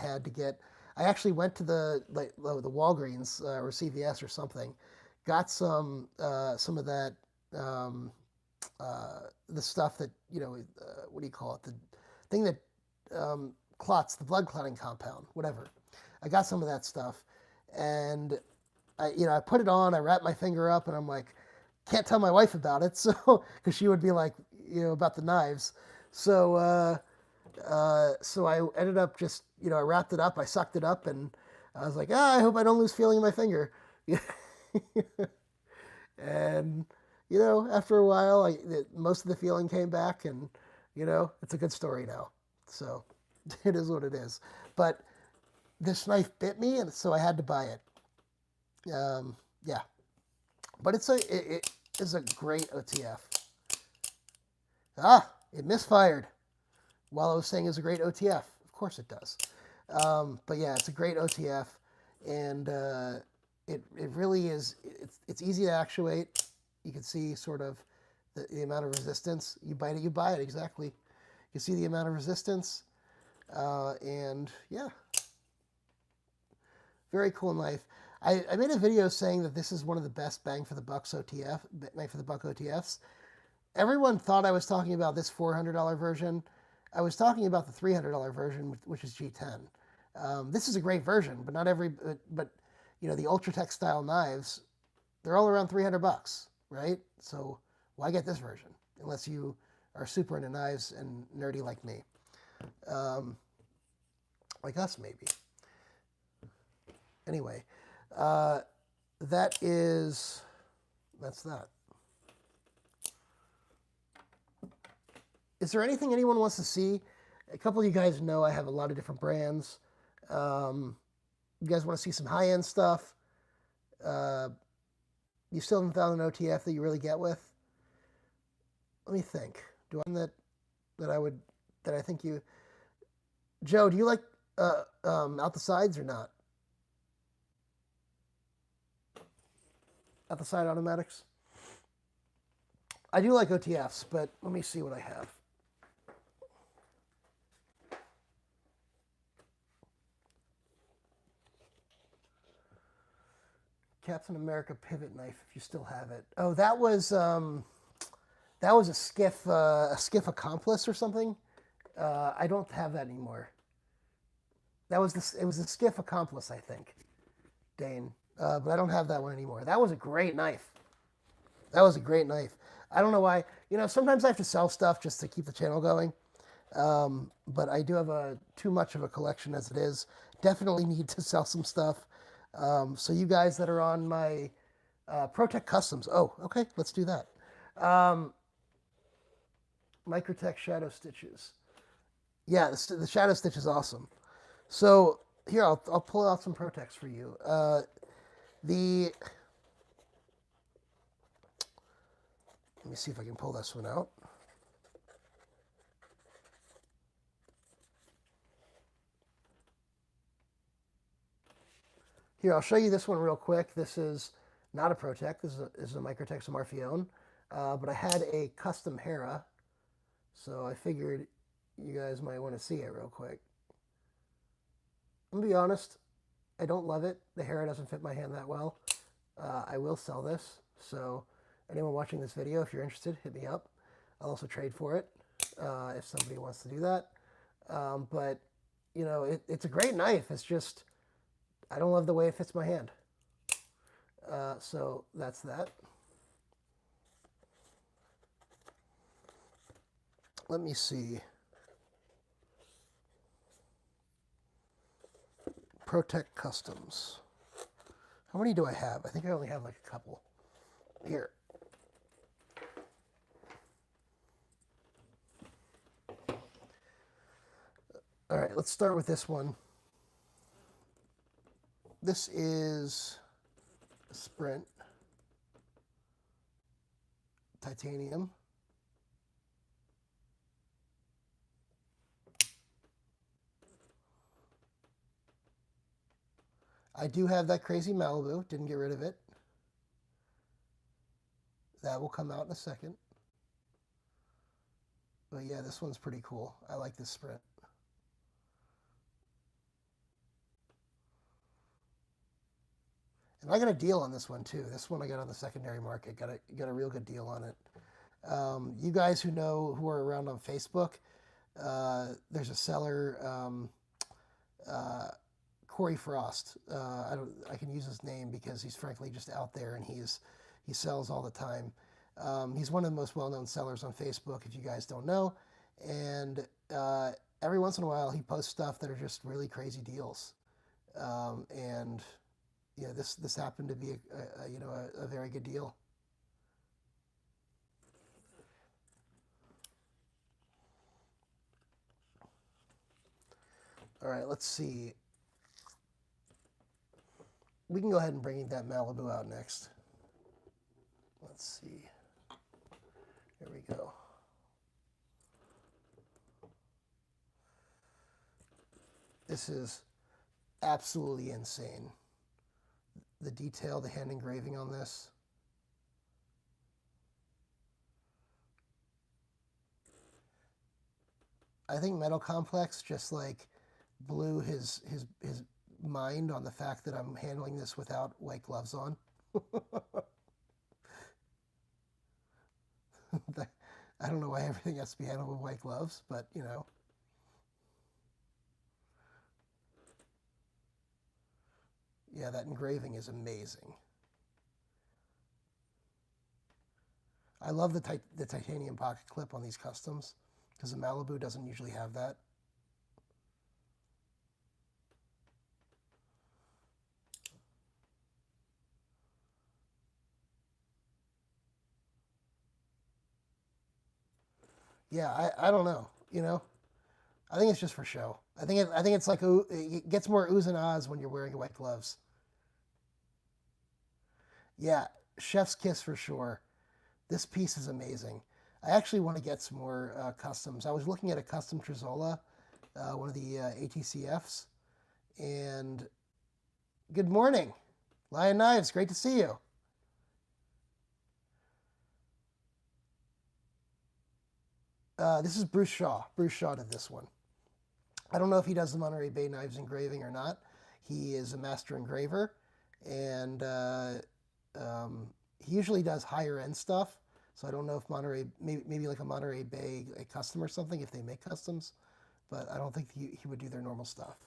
actually went to the Walgreens or CVS or something, got some of that the stuff that what do you call it? The thing that clots, the blood clotting compound, whatever. I got some of that stuff, and I put it on, I wrapped my finger up, and I'm like, can't tell my wife about it, so, because she would be like, about the knives. So, so I ended up just, I wrapped it up, I sucked it up, and I was like, I hope I don't lose feeling in my finger. And, after a while, most of the feeling came back, and, it's a good story now. So, it is what it is. But this knife bit me, and so I had to buy it. Yeah, but it is a great OTF. It misfired while I was saying it's a great OTF. Of course it does. But yeah, it's a great OTF, and it really is. It's easy to actuate. You can see sort of the amount of resistance. You bite it, you buy it. Exactly. You can see the amount of resistance, and yeah, very cool knife. I made a video saying that this is one of the best bang for the buck OTFs. Everyone thought I was talking about this $400 version. I was talking about the $300 version, which is G10. This is a great version, but not every. But the Ultratech style knives, they're all around $300, right? So why get this version unless you are super into knives and nerdy like me, like us maybe. Anyway. That's that. Is there anything anyone wants to see? A couple of you guys know I have a lot of different brands. You guys want to see some high-end stuff? You still haven't found an OTF that you really get with? Let me think. Do I that I think you... Joe, do you like out the sides or not? Out the side automatics? I do like OTFs, but let me see what I have. Captain America pivot knife, if you still have it. Oh, that was a skiff accomplice or something. I don't have that anymore. It was a skiff accomplice, I think, Dane. But I don't have that one anymore. That was a great knife. That was a great knife. I don't know why. Sometimes I have to sell stuff just to keep the channel going. But I do have too much of a collection as it is. Definitely need to sell some stuff. So you guys that are on my Protech Customs. Oh, okay, let's do that. Microtech Shadow Stitches. Yeah, the Shadow Stitch is awesome. So here, I'll pull out some Protechs for you. Let me see if I can pull this one out. Here, I'll show you this one real quick. This is not a ProTech. This is a Microtech Marfione. But I had a custom Hera, so I figured you guys might want to see it real quick. I'm going to be honest, I don't love it. The Hera doesn't fit my hand that well. I will sell this, so anyone watching this video, if you're interested, hit me up. I'll also trade for it if somebody wants to do that. But, you know, it's a great knife. It's just, I don't love the way it fits my hand. So that's that. Let me see. ProTech Customs. How many do I have? I think I only have like a couple. Here. All right, let's start with this one. This is a Sprint titanium. I do have that crazy Malibu, didn't get rid of it. That will come out in a second. But yeah, this one's pretty cool. I like this Sprint. And I got a deal on this one too. This one I got on the secondary market. Got a real good deal on it. You guys who are around on Facebook, there's a seller, Corey Frost. I can use his name because he's frankly just out there and he sells all the time. He's one of the most well-known sellers on Facebook, if you guys don't know. And every once in a while he posts stuff that are just really crazy deals. And yeah, this happened to be a very good deal. All right, let's see. We can go ahead and bring that Malibu out next. Let's see. Here we go. This is absolutely insane. The detail, the hand engraving on this. I think Metal Complex just like blew his mind on the fact that I'm handling this without white gloves on. I don't know why everything has to be handled with white gloves, but you know. Yeah, that engraving is amazing. I love the titanium pocket clip on these customs because the Malibu doesn't usually have that. Yeah, I don't know, you know. I think it's just for show. I think it's like it gets more oohs and ahs when you're wearing white gloves. Yeah, chef's kiss for sure. This piece is amazing. I actually want to get some more customs. I was looking at a custom Trezola, one of the ATCFs, and good morning, Lion Knives. Great to see you. This is Bruce Shaw. Bruce Shaw did this one. I don't know if he does the Monterey Bay Knives engraving or not. He is a master engraver, and he usually does higher end stuff. So I don't know if Monterey, maybe like a Monterey Bay a custom or something, if they make customs, but I don't think he would do their normal stuff.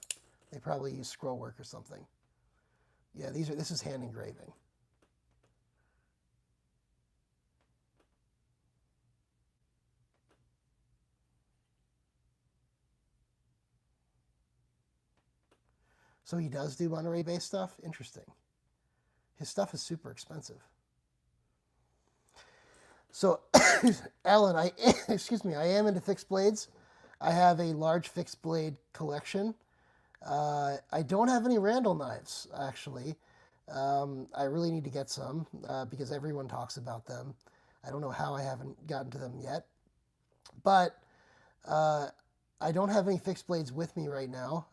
They probably use scroll work or something. Yeah, this is hand engraving. So he does do Monterey Bay stuff? Interesting. His stuff is super expensive. So, Alan, excuse me, I am into fixed blades. I have a large fixed blade collection. I don't have any Randall knives, actually. I really need to get some because everyone talks about them. I don't know how I haven't gotten to them yet. But I don't have any fixed blades with me right now.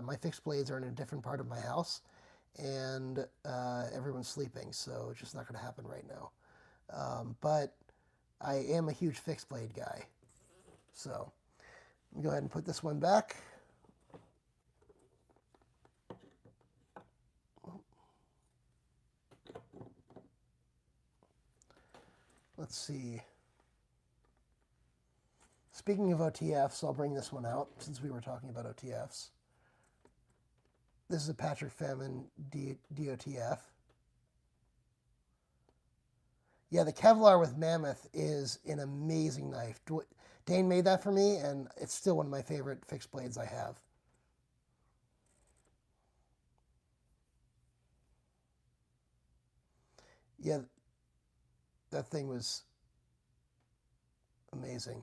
My fixed blades are in a different part of my house, and everyone's sleeping, so it's just not going to happen right now. But I am a huge fixed blade guy. So let me go ahead and put this one back. Let's see. Speaking of OTFs, I'll bring this one out since we were talking about OTFs. This is a Patrick Femin DOTF. Yeah, the Kevlar with Mammoth is an amazing knife. Dane made that for me, and it's still one of my favorite fixed blades I have. Yeah, that thing was amazing.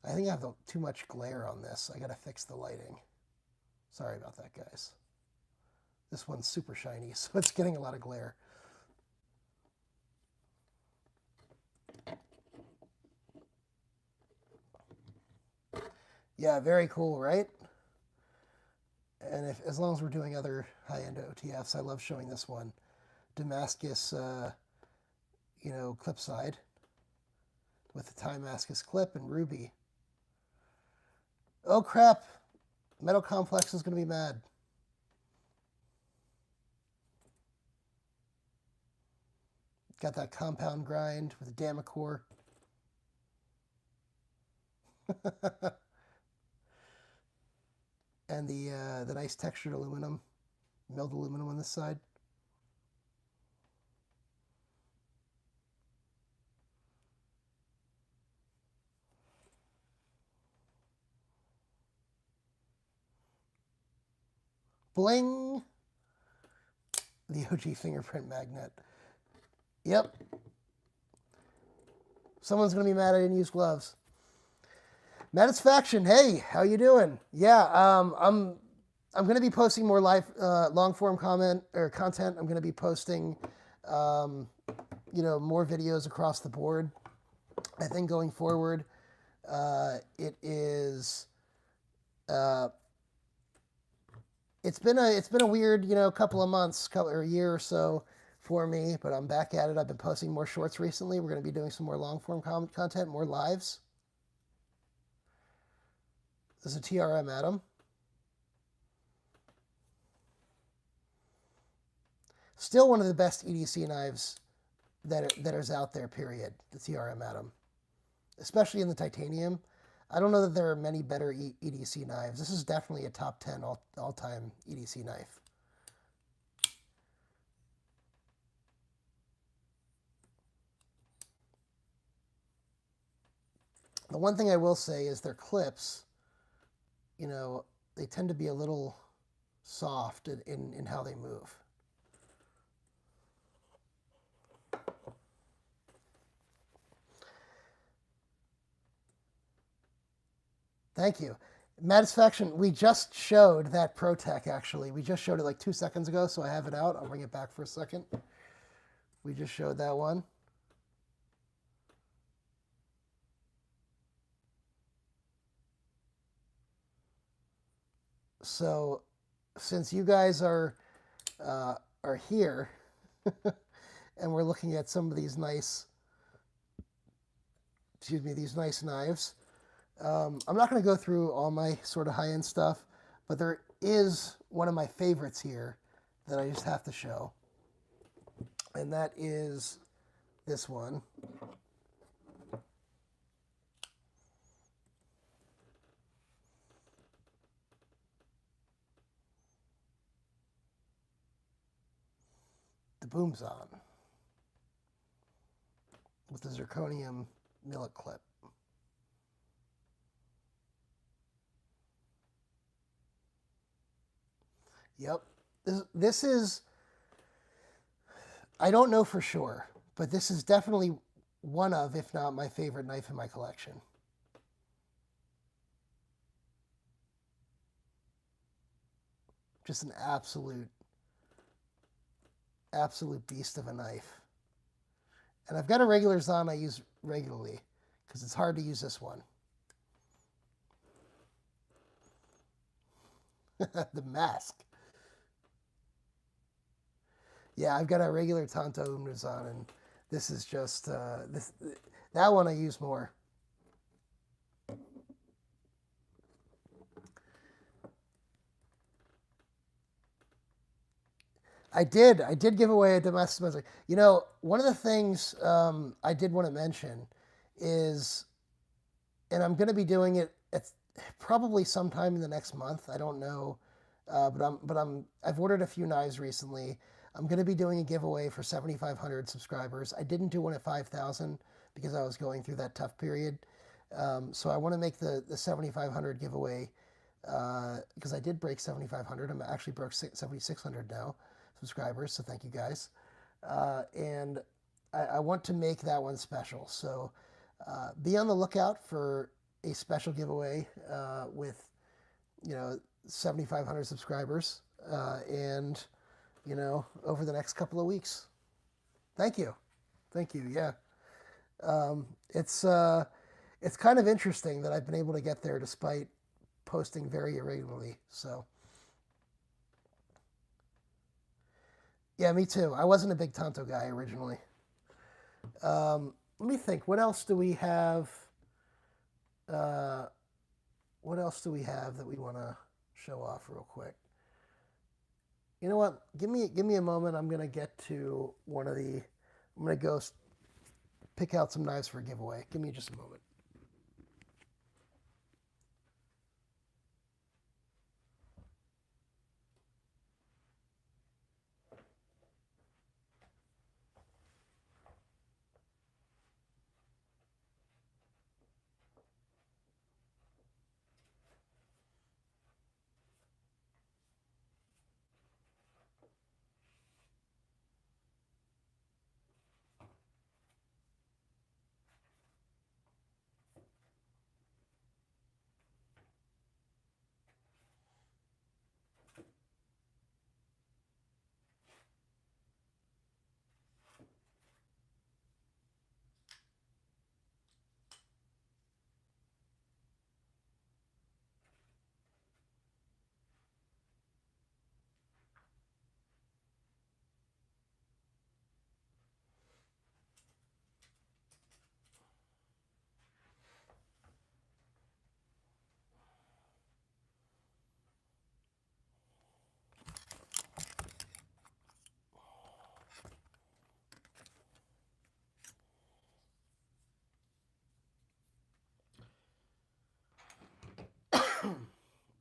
I think I have too much glare on this. I gotta fix the lighting. Sorry about that, guys. This one's super shiny, so it's getting a lot of glare. Yeah, very cool, right? And as long as we're doing other high-end OTFs, I love showing this one. Damascus, clip side with the Damascus clip and ruby. Oh crap! Metal Complex is going to be mad. Got that compound grind with a Damacore. And the nice textured aluminum, milled aluminum on this side. Bling! The OG fingerprint magnet. Yep. Someone's going to be mad I didn't use gloves. Matisfaction, hey, how you doing? Yeah, I'm going to be posting more live, long form content. I'm going to be posting, more videos across the board. I think going forward, it is. It's been a weird, couple of months, or a year or so for me, but I'm back at it. I've been posting more shorts recently. We're going to be doing some more long form content, more lives. This is a TRM Atom. Still one of the best EDC knives that is out there, period, the TRM Atom. Especially in the titanium. I don't know that there are many better EDC knives. This is definitely a top 10 all-time EDC knife. The one thing I will say is their clips, they tend to be a little soft in how they move. Thank you. Matisfaction, we just showed that ProTech, actually. We just showed it like 2 seconds ago, so I have it out. I'll bring it back for a second. We just showed that one. So since you guys are here and we're looking at some of these nice, these nice knives, I'm not going to go through all my sort of high-end stuff, but there is one of my favorites here that I just have to show, and that is this one. The Umnumzaan with the zirconium millet clip. Yep. This is, I don't know for sure, but this is definitely one of, if not my favorite knife in my collection. Just an absolute beast of a knife. And I've got a regular Zaan I use regularly because it's hard to use this one. The mask. Yeah, I've got a regular Tanto Umnumzaan, and this is just that one I use more. I did give away a domestic sponsor. You know, one of the things I did want to mention is, and I'm going to be doing it at probably sometime in the next month. I don't know, I've ordered a few knives recently. I'm going to be doing a giveaway for 7,500 subscribers. I didn't do one at 5,000 because I was going through that tough period. So I want to make the 7,500 giveaway because I did break 7,500. I'm actually broke 7,600 now subscribers, so thank you guys. And I want to make that one special. So be on the lookout for a special giveaway with, 7,500 subscribers and, over the next couple of weeks. Thank you. Thank you. Yeah. It's kind of interesting that I've been able to get there despite posting very irregularly. So. Yeah, me too. I wasn't a big Tanto guy originally. Let me think. What else do we have? What else do we have that we want to show off real quick? You know what? Give me a moment. I'm gonna get to one of the. I'm gonna go pick out some knives for a giveaway. Give me just a moment.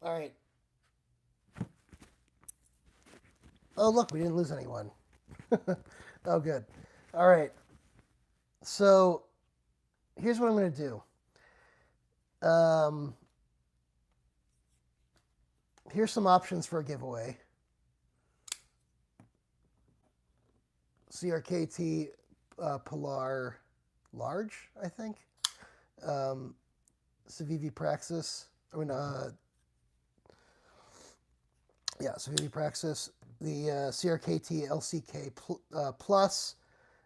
All right. Oh, look, we didn't lose anyone. Oh, good. All right. So here's what I'm going to do. Here's some options for a giveaway. CRKT Polar Large, I think. Civivi Praxis. Civivi Praxis. The CRKT LCK Plus.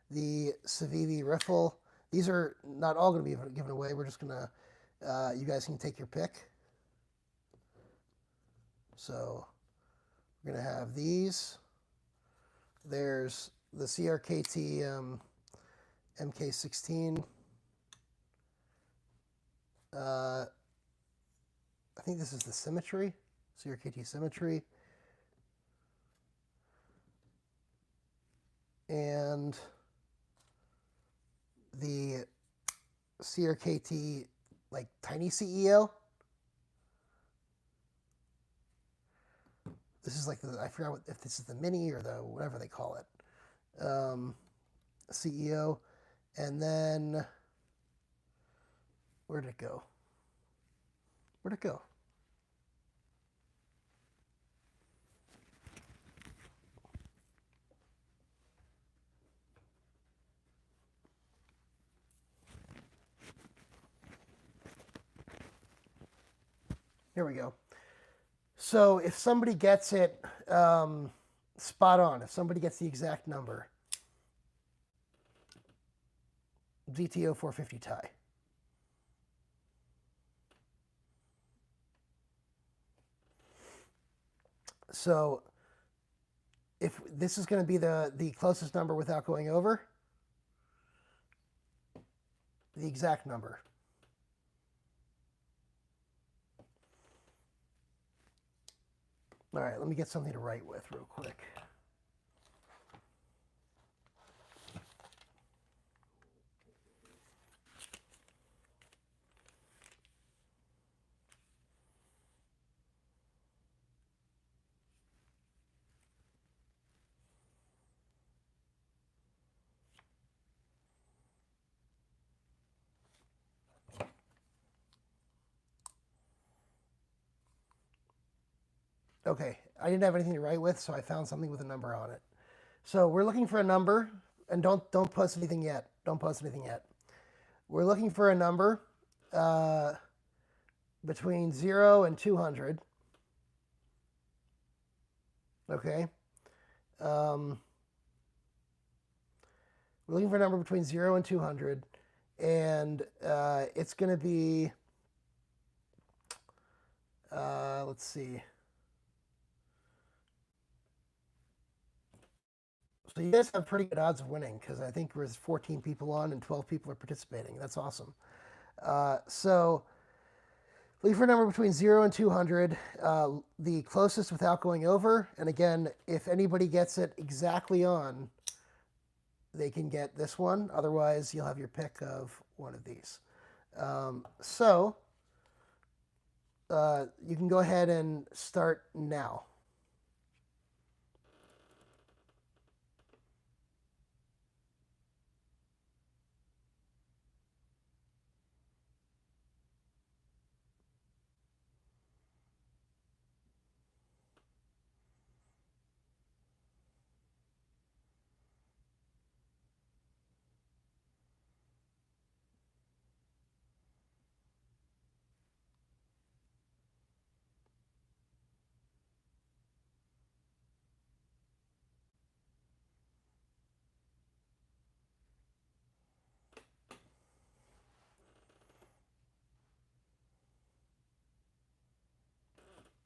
The Civivi Riffle. These are not all going to be given away. We're just going to, you guys can take your pick. So we're going to have these. There's the CRKT MK16. I think this is the Symmetry, CRKT Symmetry. And the CRKT, like, Tiny CEO. This is like I forgot if this is the Mini or the whatever they call it. CEO. And then, where'd it go? Where'd it go? Here we go. So if somebody gets it spot on, if somebody gets the exact number, ZTO 450 tie. So if this is going to be the closest number without going over, the exact number. All right, let me get something to write with real quick. Okay, I didn't have anything to write with, so I found something with a number on it. So we're looking for a number, and don't post anything yet. Don't post anything yet. We're looking for a number between 0 and 200. Okay. We're looking for a number between 0 and 200, and it's going to be, let's see. So you guys have pretty good odds of winning because I think there's 14 people on and 12 people are participating. That's awesome. So leave for a number between 0 and 200, the closest without going over. And again, if anybody gets it exactly on, they can get this one. Otherwise, you'll have your pick of one of these. So you can go ahead and start now.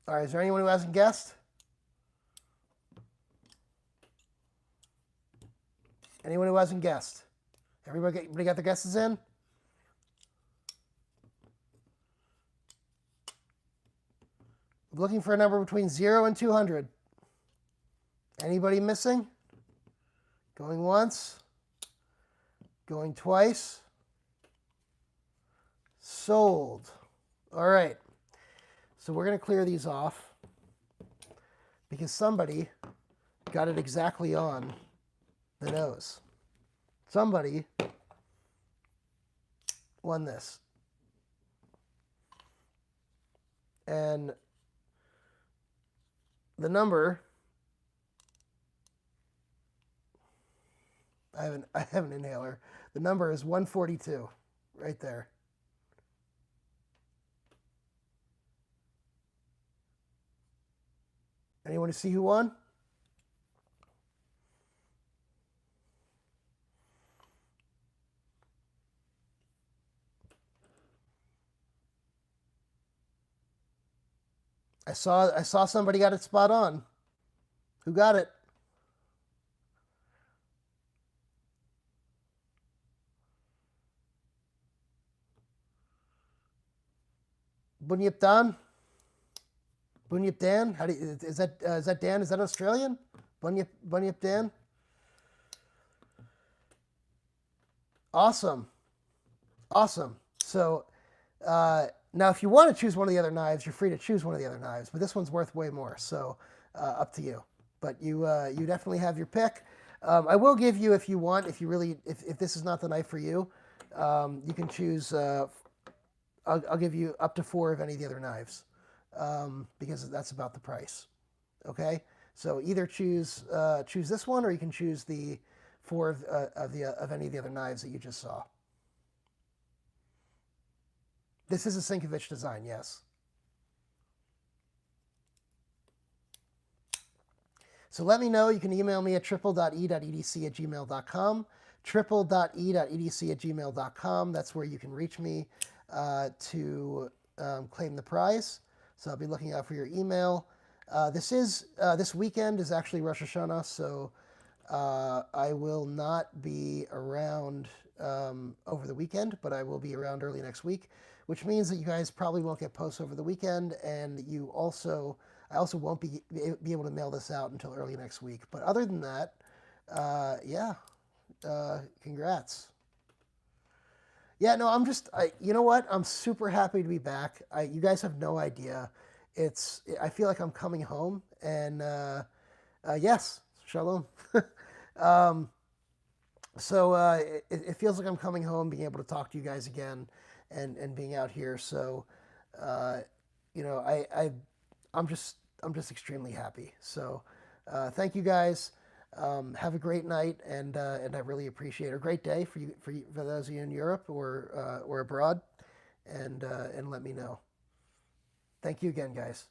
All right, is there anyone who hasn't guessed? Anyone who hasn't guessed? Everybody got their guesses in? Looking for a number between 0 and 200. Anybody missing? Going once? Going twice? Sold. All right. So we're going to clear these off because somebody got it exactly on the nose. Somebody won this. And the number, I have an inhaler. The number is 142 right there. Anyone see who won? I saw somebody got it spot on. Who got it? Bunyip Dan? Bunyip Dan? How do you, is that Dan? Is that Australian? Bunyip Dan? Awesome. Awesome. So now if you want to choose one of the other knives, you're free to choose one of the other knives, but this one's worth way more, so up to you. But you definitely have your pick. I will give you, if you want, if this is not the knife for you, you can choose, I'll give you up to 4 of any of the other knives because that's about the price. Okay? So either choose this one or you can choose the 4 of any of the other knives that you just saw. This is a Sinkovich design, yes. So let me know. You can email me at triple.e.edc@gmail.com, triple.e.edc@gmail.com. That's where you can reach me to claim the prize. So I'll be looking out for your email. This weekend is actually Rosh Hashanah, so I will not be around over the weekend, but I will be around early next week, which means that you guys probably won't get posts over the weekend, and I also won't be able to mail this out until early next week. But other than that, yeah, congrats. Yeah, no, you know what? I'm super happy to be back. You guys have no idea. I feel like I'm coming home, and yes, shalom. um, it feels like I'm coming home, being able to talk to you guys again, and being out here. So, you know, I'm just extremely happy. So, thank you guys. Have a great night, and I really appreciate it. A great day for those of you in Europe or abroad, and let me know. Thank you again, guys.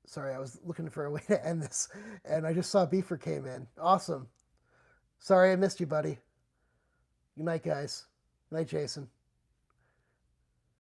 Sorry, I was looking for a way to end this, and I just saw Beefer came in. Awesome. Sorry I missed you, buddy. Good night, guys. Good night, Jason.